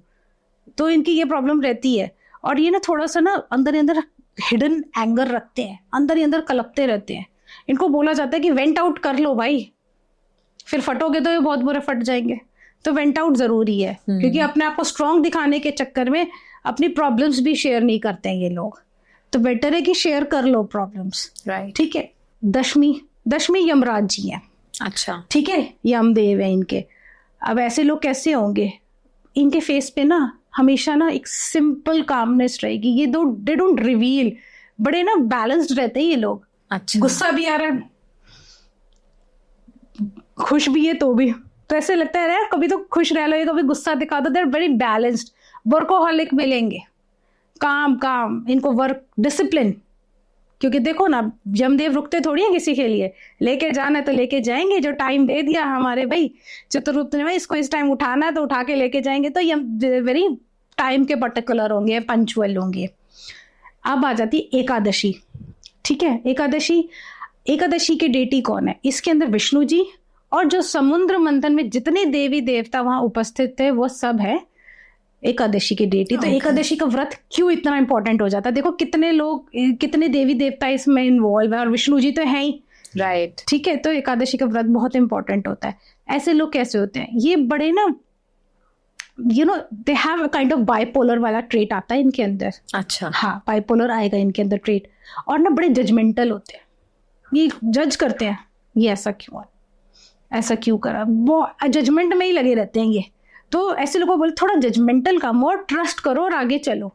तो इनकी ये प्रॉब्लम रहती है। और ये ना थोड़ा सा ना अंदर ही अंदर हिडन एंगर रखते हैं, अंदर ही अंदर कलपते रहते हैं। इनको बोला जाता है कि वेंट आउट कर लो भाई, फिर फटोगे तो ये बहुत बुरे फट जाएंगे। तो वेंट आउट जरूरी है, क्योंकि अपने आप को स्ट्रांग दिखाने के चक्कर में अपनी प्रॉब्लम्स भी शेयर नहीं करते हैं ये लोग, तो बेटर है कि शेयर कर लो प्रॉब्लम्स, राइट। ठीक है। दशमी यमराज जी हैं, अच्छा, ठीक है, यमदेव है इनके। अब ऐसे लोग कैसे होंगे, इनके फेस पे ना हमेशा ना एक सिंपल कामनेस रहेगी, ये दे डोंट रिवील, बड़े ना बैलेंस्ड रहते हैं ये लोग। अच्छा, गुस्सा भी आ रहा है, खुश भी है तो भी, तो ऐसे लगता है यार कभी तो खुश रह लो, कभी गुस्सा दिखा दो, they are very balanced. Workaholic मिलेंगे, काम इनको वर्क डिसिप्लिन, क्योंकि देखो ना यमदेव रुकते थोड़ी हैं किसी के लिए, लेके जाना है तो लेके जाएंगे, जो टाइम दे दिया हमारे भाई चतुर्मुख ने, भाई इसको इस टाइम उठाना है तो उठा के लेके जाएंगे, तो यम वेरी टाइम के पर्टिकुलर होंगे, पंचुअल होंगे। अब आ जाती एकादशी, ठीक है। एकादशी के डेटी कौन है, इसके अंदर विष्णु जी और जो समुद्र मंथन में जितने देवी देवता वहां उपस्थित थे वो सब है एकादशी की डेटी। तो एकादशी का व्रत क्यों इतना इंपॉर्टेंट हो जाता है, देखो कितने लोग, कितने देवी देवता इसमें इन्वॉल्व है, और विष्णु जी तो है ही, राइट, ठीक है। तो एकादशी का व्रत बहुत इंपॉर्टेंट होता है। ऐसे लोग कैसे होते हैं, ये बड़े ना they have a kind of bipolar वाला ट्रेट आता है इनके अंदर। अच्छा, हाँ, बाइपोलर आएगा इनके अंदर ट्रेट, और ना बड़े जजमेंटल होते हैं, ये जज करते हैं ये ऐसा क्यों है, ऐसा क्यों करा, वो जजमेंट में ही लगे रहते हैं ये। तो ऐसे लोगों को बोले थोड़ा जजमेंटल कम और ट्रस्ट करो और आगे चलो,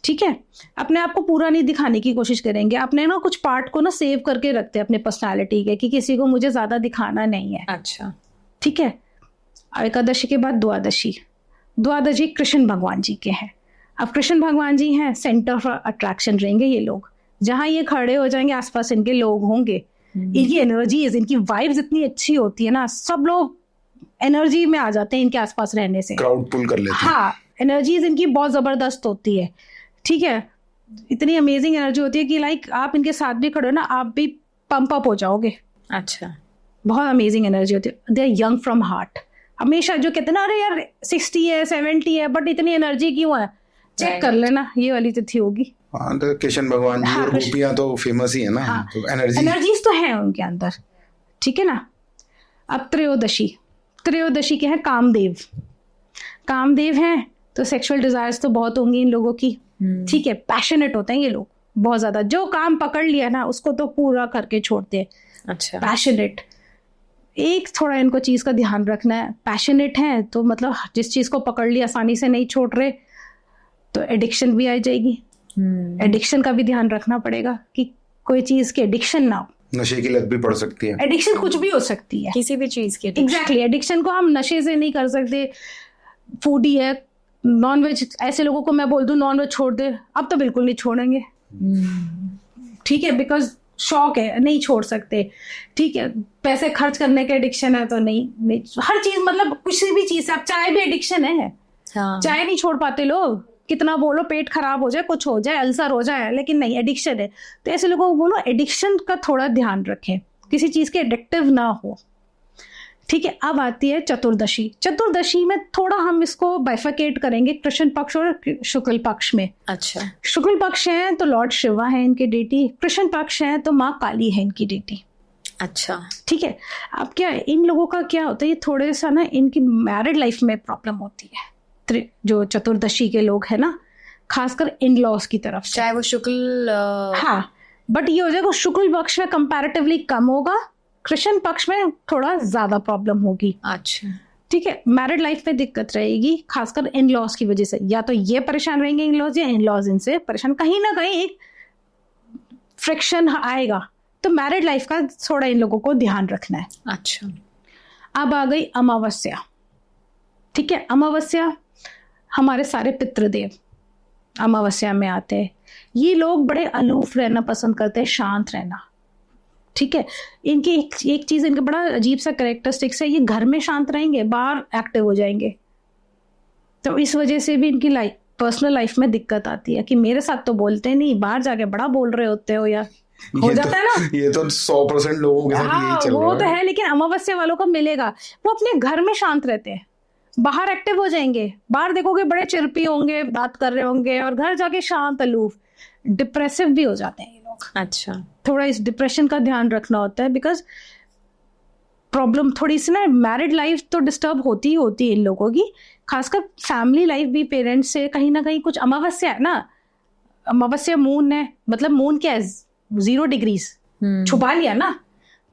ठीक है। अपने आप को पूरा नहीं दिखाने की कोशिश करेंगे, अपने ना कुछ पार्ट को ना सेव करके रखते हैं अपने पर्सनालिटी के, कि किसी को मुझे ज्यादा दिखाना नहीं है। अच्छा, ठीक है। एकादशी के बाद द्वादशी कृष्ण भगवान जी के हैं। अब कृष्ण भगवान जी हैं, सेंटर ऑफ अट्रैक्शन रहेंगे ये लोग, जहां ये खड़े हो जाएंगे आसपास इनके लोग होंगे, इनकी एनर्जीज, इनकी वाइब्स इतनी अच्छी होती है ना, सब लोग एनर्जी में आ जाते हैं इनके आसपास रहने से, क्राउड पुल कर लेते हैं। हाँ, एनर्जीज इनकी बहुत जबरदस्त होती है, ठीक है। इतनी अमेजिंग एनर्जी होती है कि लाइक आप इनके साथ भी खड़े हो ना, आप भी पंप अप हो जाओगे। अच्छा, बहुत अमेजिंग एनर्जी होती है। They are young from heart, हमेशा जो कहते हैं ना, अरे यार 60 है 70 है बट इतनी एनर्जी क्यों है, चेक कर लेना, ये वाली तिथि होगी। हाँ, तो कृष्ण भगवान जी और गोपियां तो फेमस ही है ना। हाँ, तो एनर्जीज तो है उनके अंदर, ठीक है ना। अब त्रयोदशी के हैं कामदेव हैं, तो सेक्सुअल डिजायर्स तो बहुत होंगी इन लोगों की, ठीक है। पैशनेट होते हैं ये लोग बहुत ज्यादा, जो काम पकड़ लिया ना उसको तो पूरा करके छोड़ते हैं। अच्छा, पैशनेट, एक थोड़ा इनको चीज का ध्यान रखना है, पैशनेट है तो मतलब जिस चीज को पकड़ लिया आसानी से नहीं छोड़ रहे, तो एडिक्शन भी आ जाएगी। एडिक्शन का भी ध्यान रखना पड़ेगा कि कोई चीज की एडिक्शन ना हो, नशे की लत भी पड़ सकती है। एडिक्शन कुछ भी हो सकती है, किसी भी चीज की। एग्जैक्टली, एडिक्शन को हम नशे से नहीं कर सकते। फूडी है, नॉनवेज, ऐसे लोगों को मैं बोल दूं नॉनवेज छोड़ दे, अब तो बिल्कुल नहीं छोड़ेंगे, ठीक है, बिकॉज शौक है, नहीं छोड़ सकते, ठीक है। पैसे खर्च करने के एडिक्शन है तो नहीं, हर चीज मतलब किसी भी चीज से, अब चाय भी एडिक्शन है। हाँ, चाय नहीं छोड़ पाते लोग, कितना बोलो पेट खराब हो जाए, कुछ हो जाए, अल्सर हो जाए, लेकिन नहीं, एडिक्शन है। तो ऐसे लोगों को बोलो एडिक्शन का थोड़ा ध्यान रखें, किसी चीज के एडिक्टिव ना हो, ठीक है। अब आती है चतुर्दशी में थोड़ा हम इसको बाइफिकेट करेंगे कृष्ण पक्ष और शुक्ल पक्ष में। अच्छा, शुक्ल पक्ष है तो लॉर्ड शिवा है इनकी डेटी, कृष्ण पक्ष है तो माँ काली है इनकी डेटी। अच्छा, ठीक है। अब क्या है, इन लोगों का क्या होता है, ये थोड़े सा ना इनकी मैरिड लाइफ में प्रॉब्लम होती है, जो चतुर्दशी के लोग है ना, खासकर इन लॉज की तरफ से, चाहे वो शुक्ल हाँ, बट ये हो जाएगा शुक्ल पक्ष में कंपैरेटिवली कम होगा, कृष्ण पक्ष में थोड़ा ज्यादा प्रॉब्लम होगी। अच्छा, ठीक है। मैरिड लाइफ में दिक्कत रहेगी, खासकर इन लॉज की वजह से, या तो ये परेशान रहेंगे इन लॉज, या इन लॉज इनसे परेशान, कहीं ना कहीं एक फ्रिक्शन आएगा। तो मैरिड लाइफ का थोड़ा इन लोगों को ध्यान रखना है। अच्छा, अब आ गई अमावस्या, ठीक है। अमावस्या हमारे सारे पितृदेव अमावस्या में आते हैं। ये लोग बड़े अलूफ रहना पसंद करते हैं, शांत रहना, ठीक है। इनकी एक चीज, इनका बड़ा अजीब सा कैरेक्टरिस्टिक्स है, ये घर में शांत रहेंगे, बाहर एक्टिव हो जाएंगे। तो इस वजह से भी इनकी लाइफ, पर्सनल लाइफ में दिक्कत आती है कि मेरे साथ तो बोलते नहीं, बाहर जाके बड़ा बोल रहे होते हो, या हो जाता है ना। ये तो 100% लोगों के साथ यही चल रहा है। वो तो है, लेकिन अमावस्या वालों को मिलेगा, वो अपने घर में शांत रहते हैं, बाहर एक्टिव हो जाएंगे, बाहर देखोगे बड़े चिरपी होंगे, बात कर रहे होंगे, और घर जाके शांत अलूफ, डिप्रेसिव भी हो जाते हैं ये लोग। अच्छा, थोड़ा इस डिप्रेशन का ध्यान रखना होता है, बिकॉज प्रॉब्लम थोड़ी सी ना, मैरिड लाइफ तो डिस्टर्ब होती ही होती है इन लोगों की, खासकर फैमिली लाइफ भी पेरेंट्स से कहीं ना कहीं कुछ, अमावस्या है ना, अमावस्या मून है, मतलब मून क्या है, 0 डिग्रीज छुपा लिया ना,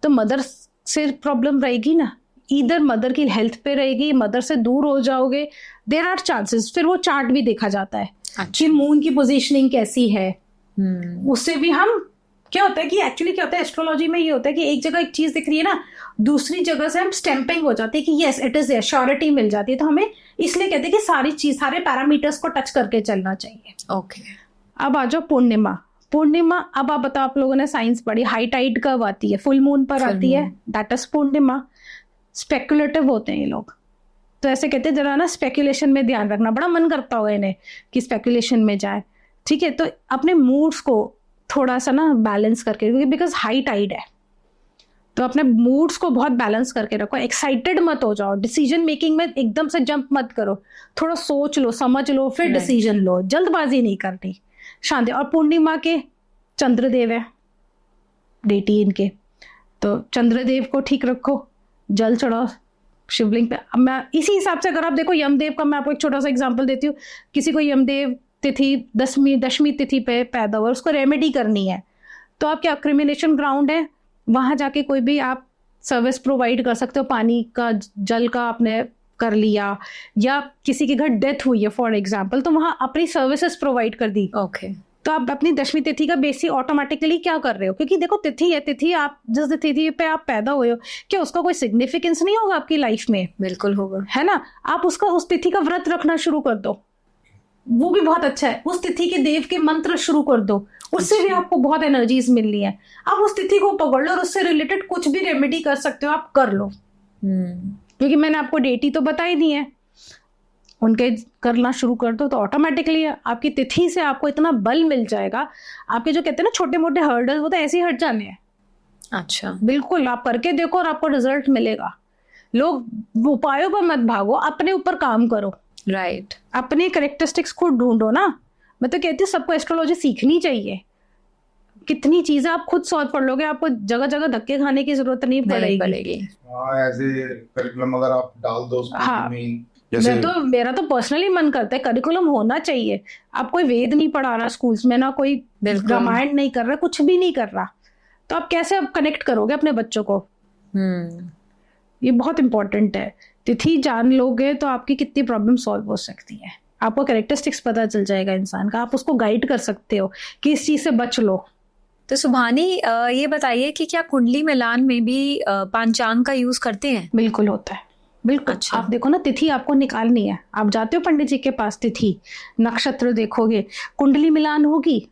तो मदर से प्रॉब्लम रहेगी ना, इधर मदर की हेल्थ पे रहेगी, मदर से दूर हो जाओगे, देयर आर चांसेस। फिर वो चार्ट भी देखा जाता है कि मून की पोजीशनिंग कैसी है, उससे भी हम, क्या होता है कि एक्चुअली क्या होता है एस्ट्रोलॉजी में, ये होता है कि एक जगह एक चीज दिख रही है ना, दूसरी जगह से हम स्टैंपिंग हो जाती है कि यस इट इज, श्योरिटी मिल जाती है। तो हमें इसलिए कहते हैं कि सारी चीज, सारे पैरामीटर्स को टच करके चलना चाहिए। ओके अब आ जाओ पूर्णिमा। पूर्णिमा, अब आप बताओ, आप लोगों ने साइंस पढ़ी, हाई टाइड कब आती है, फुल मून पर आती है, दैट इज पूर्णिमा। स्पेकुलेटिव होते हैं ये लोग, तो ऐसे कहते हैं जरा ना स्पेकुलेशन में ध्यान रखना, बड़ा मन करता होगा इन्हें कि स्पेकुलेशन में जाए, ठीक है। तो अपने मूड्स को थोड़ा सा ना बैलेंस करके, बिकॉज हाई टाइड है, तो अपने मूड्स को बहुत बैलेंस करके रखो, एक्साइटेड मत हो जाओ, डिसीजन मेकिंग में एकदम से जंप मत करो, थोड़ा सोच लो, समझ लो, फिर डिसीजन लो, जल्दबाजी नहीं करनी, शांति। और पूर्णिमा के चंद्रदेव है, डेटी इनके, तो चंद्रदेव को ठीक रखो, जल चढ़ाओ शिवलिंग पे। अब मैं इसी हिसाब से, अगर आप देखो यमदेव का, मैं आपको एक छोटा सा एग्जांपल देती हूँ, किसी को यमदेव तिथि दशमी तिथि पे पैदा हुआ, उसको रेमेडी करनी है, तो आप क्या, क्रिमिनेशन ग्राउंड है, वहां जाके कोई भी आप सर्विस प्रोवाइड कर सकते हो, पानी का, जल का आपने कर लिया, या किसी के घर डेथ हुई है फॉर एग्जाम्पल, तो वहां अपनी सर्विसेज प्रोवाइड कर दी। ओके तो आप अपनी दशमी तिथि का बेसी ऑटोमेटिकली क्या कर रहे हो, क्योंकि देखो तिथि है, तिथि आप जिस तिथि पे आप पैदा हुए हो, क्या उसका कोई सिग्निफिकेंस नहीं होगा आपकी लाइफ में? बिल्कुल होगा, है ना। आप उसका, उस तिथि का व्रत रखना शुरू कर दो, वो भी बहुत अच्छा है। उस तिथि के देव के मंत्र शुरू कर दो, उससे भी आपको बहुत एनर्जीज मिलनी है। आप उस तिथि को पकड़ लो और उससे रिलेटेड कुछ भी रेमेडी कर सकते हो आप कर लो, क्योंकि मैंने आपको डेटी तो बताई नहीं है, उनके करना शुरू कर दो, तो ऑटोमेटिकली आपकी तिथि से आपको इतना बल मिल जाएगा, आपके जो कहते हैं ना छोटे मोटे हर्डल, वो तो ऐसे ही हट जाने हैं। अच्छा, बिल्कुल, आप करके देखो और आपको रिजल्ट मिलेगा। लोग उपायों पर मत भागो, अपने ऊपर काम करो, राइट। अपने कैरेक्टरिस्टिक्स को ढूंढो ना। मैं तो कहती हूँ सबको एस्ट्रोलॉजी सीखनी चाहिए, कितनी चीजें आप खुद सॉल्व कर लोगे, आपको जगह जगह धक्के खाने की जरूरत नहीं पड़ेगी। ऐसे करिकुलम अगर आप डाल दो जैसे मेरा तो पर्सनली मन करता है करिकुलम होना चाहिए। आप कोई वेद नहीं पढ़ा रहा स्कूल्स में, ना कोई रामायण नहीं कर रहा, कुछ भी नहीं कर रहा, तो आप कैसे आप कनेक्ट करोगे अपने बच्चों को? ये बहुत इंपॉर्टेंट है। तिथि जान लोगे तो आपकी कितनी प्रॉब्लम सॉल्व हो सकती है, आपको कैरेक्टरिस्टिक्स पता चल जाएगा इंसान का, आप उसको गाइड कर सकते हो कि इस चीज से बच लो। तो सुभानी ये बताइए कि क्या कुंडली मिलान में भी पंचांग का यूज करते हैं? बिल्कुल होता है, बिल्कुल। अच्छा। आप देखो ना, तिथि आपको निकालनी है, आप जाते हो पंडित जी के पास, तिथि नक्षत्र देखोगे, कुंडली मिलान होगी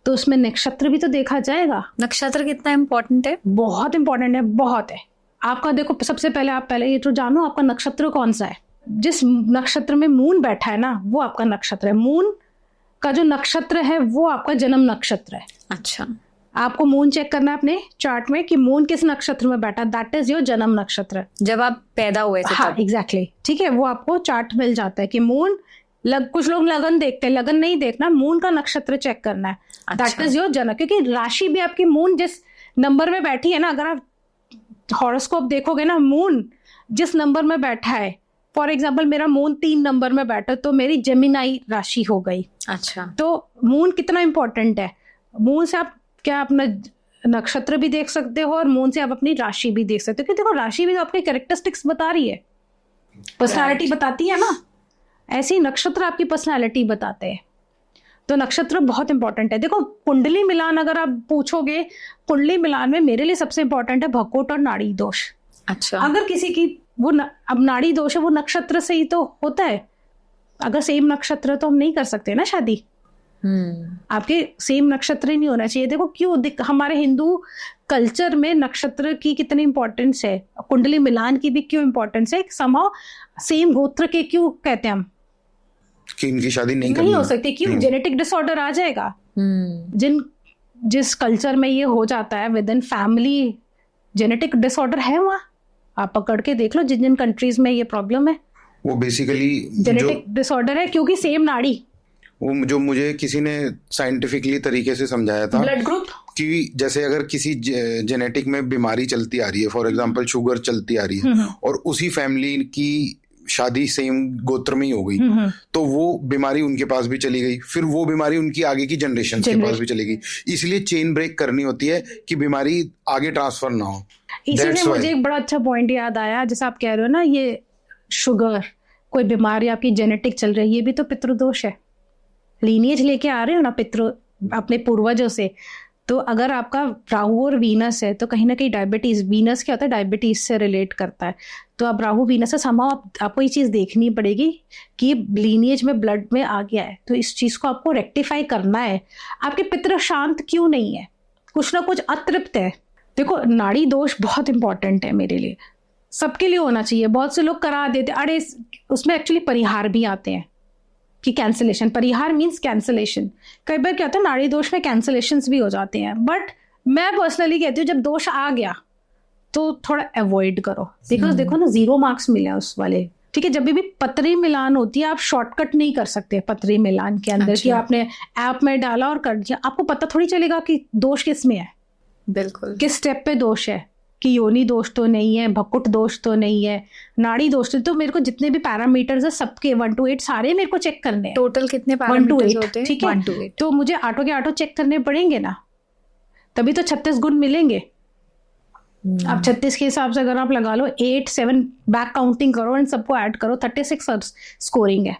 तो उसमें नक्षत्र भी तो देखा जाएगा। नक्षत्र कितना इम्पोर्टेंट है? बहुत इंपॉर्टेंट है, बहुत है। आपका देखो, सबसे पहले आप पहले ये तो जानो आपका नक्षत्र कौन सा है। जिस नक्षत्र में मून बैठा है ना, वो आपका नक्षत्र है। मून का जो नक्षत्र है वो आपका जन्म नक्षत्र है। अच्छा, आपको मून चेक करना है अपने चार्ट में कि मून किस नक्षत्र में बैठा, दैट इज योर जन्म नक्षत्र, जब आप पैदा हुए थे। हाँ, एग्जैक्टली, ठीक है। वो आपको चार्ट मिल जाता है कि मून, कुछ लोग लगन देखते हैं, लगन नहीं देखना, मून का नक्षत्र चेक करना है, दैट इज योर जन्म। क्योंकि राशि भी आपकी मून जिस नंबर में बैठी है ना, अगर आप हॉरोस्कोप देखोगे ना, मून जिस नंबर में बैठा है, फॉर एग्जाम्पल मेरा मून 3 नंबर में बैठा, तो मेरी जेमिनाई राशि हो गई। अच्छा, तो मून कितना इंपॉर्टेंट है। मून से आप क्या अपना नक्षत्र भी देख सकते हो और मून से आप अपनी राशि भी देख सकते हो, क्योंकि देखो राशि भी तो आपके कैरेक्टरिस्टिक्स बता रही है, पर्सनालिटी बताती है ना, ऐसे ही नक्षत्र आपकी पर्सनालिटी बताते हैं। तो नक्षत्र बहुत इंपॉर्टेंट है। देखो कुंडली मिलान अगर आप पूछोगे, कुंडली मिलान में मेरे लिए सबसे इंपॉर्टेंट है भकोट और नाड़ी दोष। अच्छा, अगर किसी की वो अब नाड़ी दोष है, वो नक्षत्र से ही तो होता है। अगर सेम नक्षत्र तो हम नहीं कर सकते ना शादी, आपके सेम नक्षत्र ही नहीं होना चाहिए। देखो क्यों हमारे हिंदू कल्चर में नक्षत्र की कितनी इंपॉर्टेंस है, कुंडली मिलान की भी क्यों इंपॉर्टेंस है। समाव सेम गोत्र के क्यों कहते हैं हम कि इनकी शादी नहीं हो सकती, क्यों? जेनेटिक डिसऑर्डर आ जाएगा। जिस कल्चर में ये हो जाता है with in family, genetic disorder है वहाँ, आप पकड़ के देख लो जिन जिन कंट्रीज में ये प्रॉब्लम है, वो बेसिकली जेनेटिक डिसऑर्डर है, क्योंकि सेम नाड़ी। वो जो मुझे किसी ने साइंटिफिकली तरीके से समझाया था, ब्लड ग्रुप कि जैसे अगर किसी जेनेटिक में बीमारी चलती आ रही है, फॉर एग्जांपल शुगर चलती आ रही है, और उसी फैमिली की शादी सेम गोत्र में ही हो गई, तो वो बीमारी उनके पास भी चली गई, फिर वो बीमारी उनकी आगे की जनरेशन के पास भी चली गई। इसलिए चेन ब्रेक करनी होती है कि बीमारी आगे ट्रांसफर ना हो। इसीलिए मुझे एक बड़ा अच्छा पॉइंट याद आया, जैसे आप कह रहे हो ना, ये शुगर, कोई बीमारी आपकी जेनेटिक चल रही है, ये भी तो पितृदोष है। लीनिएज लेके आ रहे हो ना पितृ अपने पूर्वजों से। तो अगर आपका राहु और वीनस है तो कहीं ना कहीं डायबिटीज, वीनस क्या होता है, डायबिटीज से रिलेट करता है। तो अब राहु वीनस से समाव आपको ये चीज़ देखनी पड़ेगी कि लीनिएज में ब्लड में आ गया है, तो इस चीज़ को आपको रेक्टिफाई करना है। आपके पितृ शांत क्यों नहीं है, कुछ ना कुछ अतृप्त है। देखो, नाड़ी दोष बहुत इंपॉर्टेंट है मेरे लिए, सबके लिए होना चाहिए। बहुत से लोग करा देते, अरे उसमें एक्चुअली परिहार भी आते हैं कि कैंसिलेशन, परिहार मींस कैंसिलेशन। कई बार क्या होता है, नाड़ी दोष में कैंसिलेशंस भी हो जाते हैं, बट मैं पर्सनली कहती हूँ जब दोष आ गया तो थोड़ा अवॉइड करो, बिकॉज देखो ना 0 मार्क्स मिले उस वाले। ठीक है, जब भी पत्री मिलान होती है आप शॉर्टकट नहीं कर सकते पत्री मिलान के अंदर। कि आपने ऐप में डाला और कर दिया, आपको पता थोड़ी चलेगा कि दोष किस में है, बिल्कुल किस स्टेप पे दोष है, कि योनि दोष तो नहीं है, भकुट दोष तो नहीं है, नाड़ी दोष तो मेरे को जितने भी पैरामीटर्स है सबके 1 to 8 सारे मेरे को चेक करने हैं। टोटल कितने पैरामीटर्स होते हैं? ठीक है, 1 to 8। तो मुझे आठों के आठों चेक करने पड़ेंगे ना, तभी तो 36 गुण मिलेंगे। अब 36 के हिसाब से अगर आप लगा लो 8 7 बैक काउंटिंग करो एंड सबको ऐड करो, 36 स्कोरिंग है।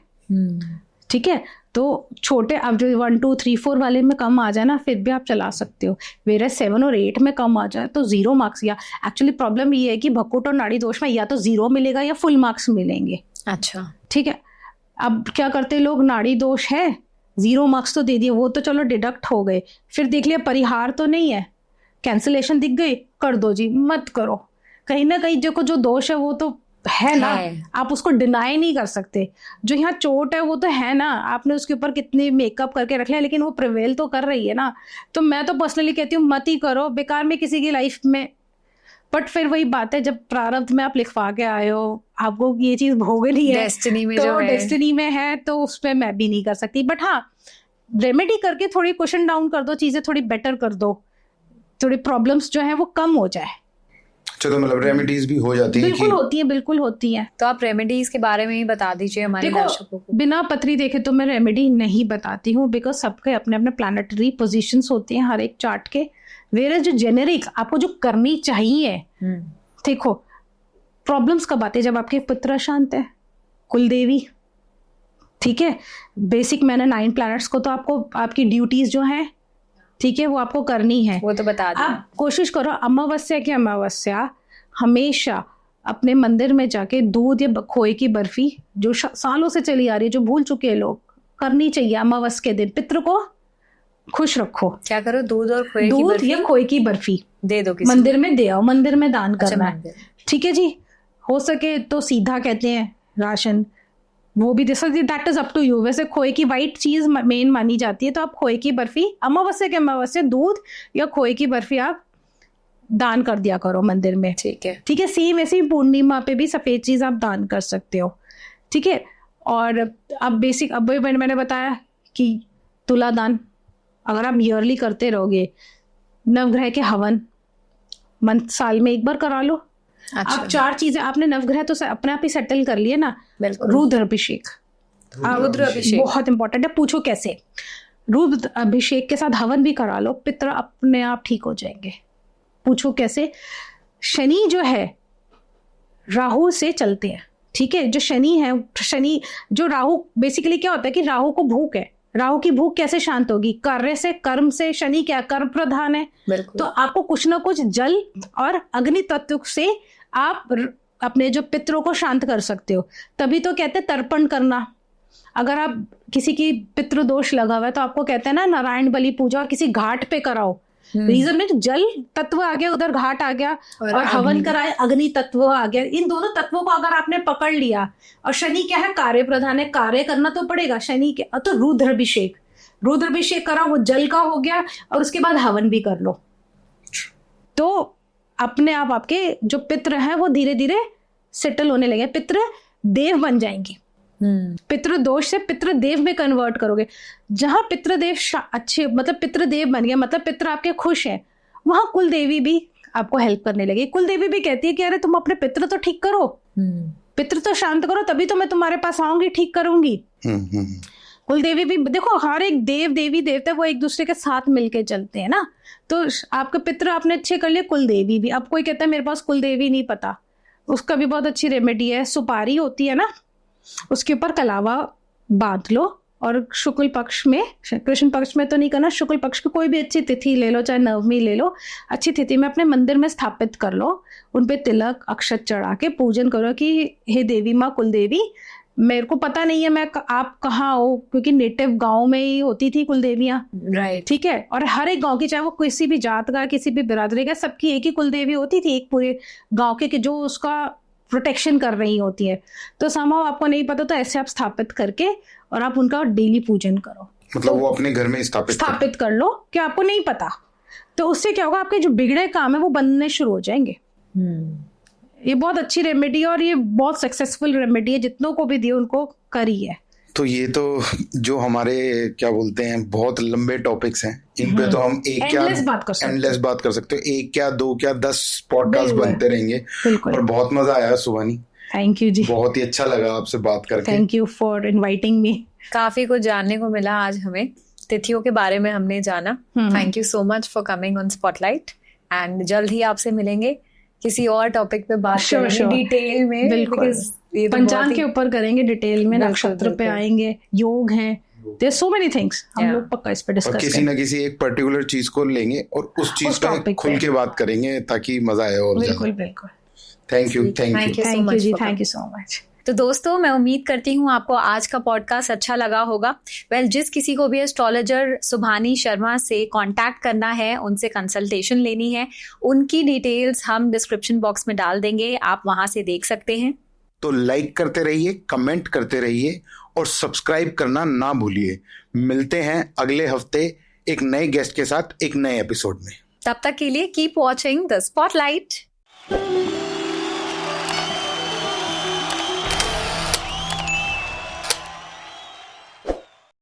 ठीक है, तो छोटे अब जो 1 2 3 4 वाले में कम आ जाए ना, फिर भी आप चला सकते हो। वेरे 7 और 8 में कम आ जाए तो 0 मार्क्स। या एक्चुअली प्रॉब्लम ये है कि भकुट और नाड़ी दोष में या तो 0 मिलेगा या फुल मार्क्स मिलेंगे। अच्छा, ठीक है, अब क्या करते लोग, नाड़ी दोष है 0 मार्क्स तो दे दिए, वो तो चलो डिडक्ट हो गए, फिर देख लिया परिहार तो नहीं है, कैंसिलेशन दिख गई, कर दो जी, मत करो। कहीं ना कहीं जो दोष है वो तो है ना, आप उसको डिनाई नहीं कर सकते। जो यहाँ चोट है वो तो है ना, आपने उसके ऊपर कितने मेकअप करके रख लिया, लेकिन वो प्रिवेल तो कर रही है ना। तो मैं तो पर्सनली कहती हूँ मत ही करो, बेकार में किसी की लाइफ में। बट फिर वही बात है, जब प्रारब्ध में आप लिखवा के आए हो, आपको ये चीज भोगनी है, डेस्टिनी में, तो जो डेस्टिनी में है, तो उस पर मैं भी नहीं कर सकती। बट हाँ, रेमेडी करके थोड़ी क्वेश्चन डाउन कर दो, चीजें थोड़ी बेटर कर दो, थोड़ी प्रॉब्लम्स जो है वो कम हो जाए। चलो, मतलब रेमेडीज भी हो जाती हैं? बिल्कुल होती है, बिल्कुल होती है। तो आप रेमेडीज के बारे में ही बता दीजिए हमारे दर्शकों को। बिना पत्री देखे तो मैं रेमेडी नहीं बताती हूँ, बिकॉज सबके अपने अपने प्लानेटरी पोजीशंस होते हैं हर एक चार्ट के। वेरे जो जेनेरिक आपको जो करनी चाहिए, देखो प्रॉब्लम्स कब आते हैं, जब आपके पुत्र शांत है, कुलदेवी। ठीक है, बेसिक मैंने 9 प्लैनेट्स को तो आपको आपकी ड्यूटीज जो हैं, ठीक है, वो आपको करनी है, वो तो बता दो। आप कोशिश करो अमावस्या की अमावस्या हमेशा अपने मंदिर में जाके दूध या खोए की बर्फी, जो सालों से चली आ रही है, जो भूल चुके हैं लोग, करनी चाहिए। अमावस्या के दिन पितृ को खुश रखो। क्या करो? दूध और खोए की दूध बर्फी या खोए की बर्फी दे दो, किसी मंदिर में दे आओ, मंदिर में दान करना है। ठीक है जी, हो सके तो सीधा कहते हैं राशन, वो भी दे सकते, that is up to you. वैसे खोए की वाइट चीज मेन मानी जाती है, तो आप खोए की बर्फी अमावस्या के अमावस्या दूध या खोए की बर्फी आप दान कर दिया करो मंदिर में। ठीक है, ठीक है, सेम ऐसे ही पूर्णिमा पे भी सफेद चीज आप दान कर सकते हो। ठीक है, और अब बेसिक, अब मैंने बताया कि तुला दान अगर आप ईयरली करते रहोगे, नवग्रह के हवन मंथ साल में एक बार करा लो। अच्छा। आप 4 चीजें आपने नवग्रह तो अपने आप ही सेटल कर लिए ना। रुद्र अभिषेक, रुद्र अभिषेक बहुत इंपॉर्टेंट है, पूछो कैसे। रुद्र अभिषेक के साथ हवन भी करा लो, पितर अपने आप ठीक हो जाएंगे। पूछो कैसे। शनि जो है राहु से चलते हैं। ठीक है, जो शनि है, शनि जो राहु, बेसिकली क्या होता है कि राहु को भूख है, राहु की भूख कैसे शांत होगी? कार्य से, कर्म से। शनि क्या कर्म प्रधान है, तो आपको कुछ ना कुछ जल और अग्नि तत्व से आप अपने जो पितरों को शांत कर सकते हो। तभी तो कहते हैं तर्पण करना। अगर आप किसी की पितृ दोष लगा हुआ है तो आपको कहते हैं ना नारायण बलि पूजा, और किसी घाट पे कराओ। रीजन में जल तत्व आ गया, उधर घाट आ गया, और हवन कराए, अग्नि तत्व आ गया। इन दोनों तत्वों को अगर आपने पकड़ लिया, और शनि क्या है, कार्य प्रधान है, कार्य करना तो पड़ेगा शनि के, तो रुद्राभिषेक, रुद्राभिषेक करा, वो जल का हो गया, और उसके बाद हवन भी कर लो। तो अपने आप आपके जो पितृ हैं वो धीरे धीरे सेटल होने लगे, पितृ देव बन जाएंगे। पितृदोष से पितृदेव में कन्वर्ट करोगे। जहां पितृदेव अच्छे, मतलब पितृदेव बन गया, मतलब पितृ आपके खुश हैं, वहां कुल देवी भी आपको हेल्प करने लगी। कुल देवी भी कहती है कि अरे तुम अपने पितृ तो ठीक करो, पितृ तो शांत करो, तभी तो मैं तुम्हारे पास आऊंगी, ठीक करूंगी। कुल देवी भी देखो, हर एक देव देवी देवता वो एक दूसरे के साथ मिलके चलते हैं ना। तो आपके पितृ आपने अच्छे कर लिए, कुल देवी भी। अब कोई कहता है मेरे पास कुल देवी नहीं पता, उसका भी बहुत अच्छी रेमेडी है। सुपारी होती है ना, उसके ऊपर कलावा बांध लो और शुक्ल पक्ष में, कृष्ण पक्ष में तो नहीं करना, शुक्ल पक्ष की कोई भी अच्छी तिथि ले लो, चाहे नवमी ले लो, अच्छी तिथि में अपने मंदिर में स्थापित कर लो। उन पे तिलक अक्षत चढ़ा के पूजन करो कि हे देवी माँ कुल देवी, मेरे को पता नहीं है आप कहाँ हो, क्योंकि नेटिव गांव में ही होती थी कुल देवियाँ, राइट, ठीक है। और हर एक गांव की, चाहे वो किसी भी जात का, किसी भी बिरादरी का, सबकी एक ही कुल देवी होती थी, एक पूरे गांव के जो उसका प्रोटेक्शन कर रही होती है। तो समाव आपको नहीं पता, तो ऐसे आप स्थापित करके और आप उनका डेली पूजन करो। मतलब वो अपने घर में स्थापित कर लो कि आपको नहीं पता। तो उससे क्या होगा, आपके जो बिगड़े काम है वो बनने शुरू हो जाएंगे। ये बहुत अच्छी रेमेडी है और ये बहुत सक्सेसफुल रेमेडी है, जितनों को भी दी उनको करी है। तो ये तो जो हमारे क्या बोलते हैं बहुत लंबे टॉपिक्स हैं, इन पे तो हम एंडलेस बात कर सकते हो। एक क्या, दो क्या, 10 पॉडकास्ट बनते रहेंगे। और बहुत मजा आया सुभानी, थैंक यू जी, बहुत ही अच्छा लगा आपसे बात करके। Thank you for inviting me. काफी कुछ जानने को मिला आज हमें, तिथियों के बारे में हमने जाना। Thank you so much for coming on spotlight, and जल्द ही आपसे मिलेंगे किसी और टॉपिक पे बात करेंगे डिटेल में। बिल्कुल, पंचांग के ऊपर करेंगे डिटेल में, नक्षत्र पे आएंगे, योग हैं, देयर सो मेनी थिंग्स, हम लोग पक्का इस पे डिस्कस करेंगे। किसी ना किसी एक पर्टिकुलर चीज को लेंगे और उस चीज पे खुल के बात करेंगे ताकि मजा आए और ज्यादा। बिल्कुल। Thank you ji, thank you so much. तो दोस्तों, मैं उम्मीद करती हूँ आपको आज का पॉडकास्ट अच्छा लगा होगा। जिस किसी को भी एस्ट्रोलॉजर सुभानी शर्मा से कांटेक्ट करना है, उनसे कंसल्टेशन लेनी है, उनकी डिटेल्स हम डिस्क्रिप्शन बॉक्स में डाल देंगे, आप वहां से देख सकते हैं। तो लाइक करते रहिए, कमेंट करते रहिए और सब्सक्राइब करना ना भूलिए। मिलते हैं अगले हफ्ते एक नए गेस्ट के साथ एक नए एपिसोड में। तब तक के लिए कीप वॉचिंग द स्पॉटलाइट।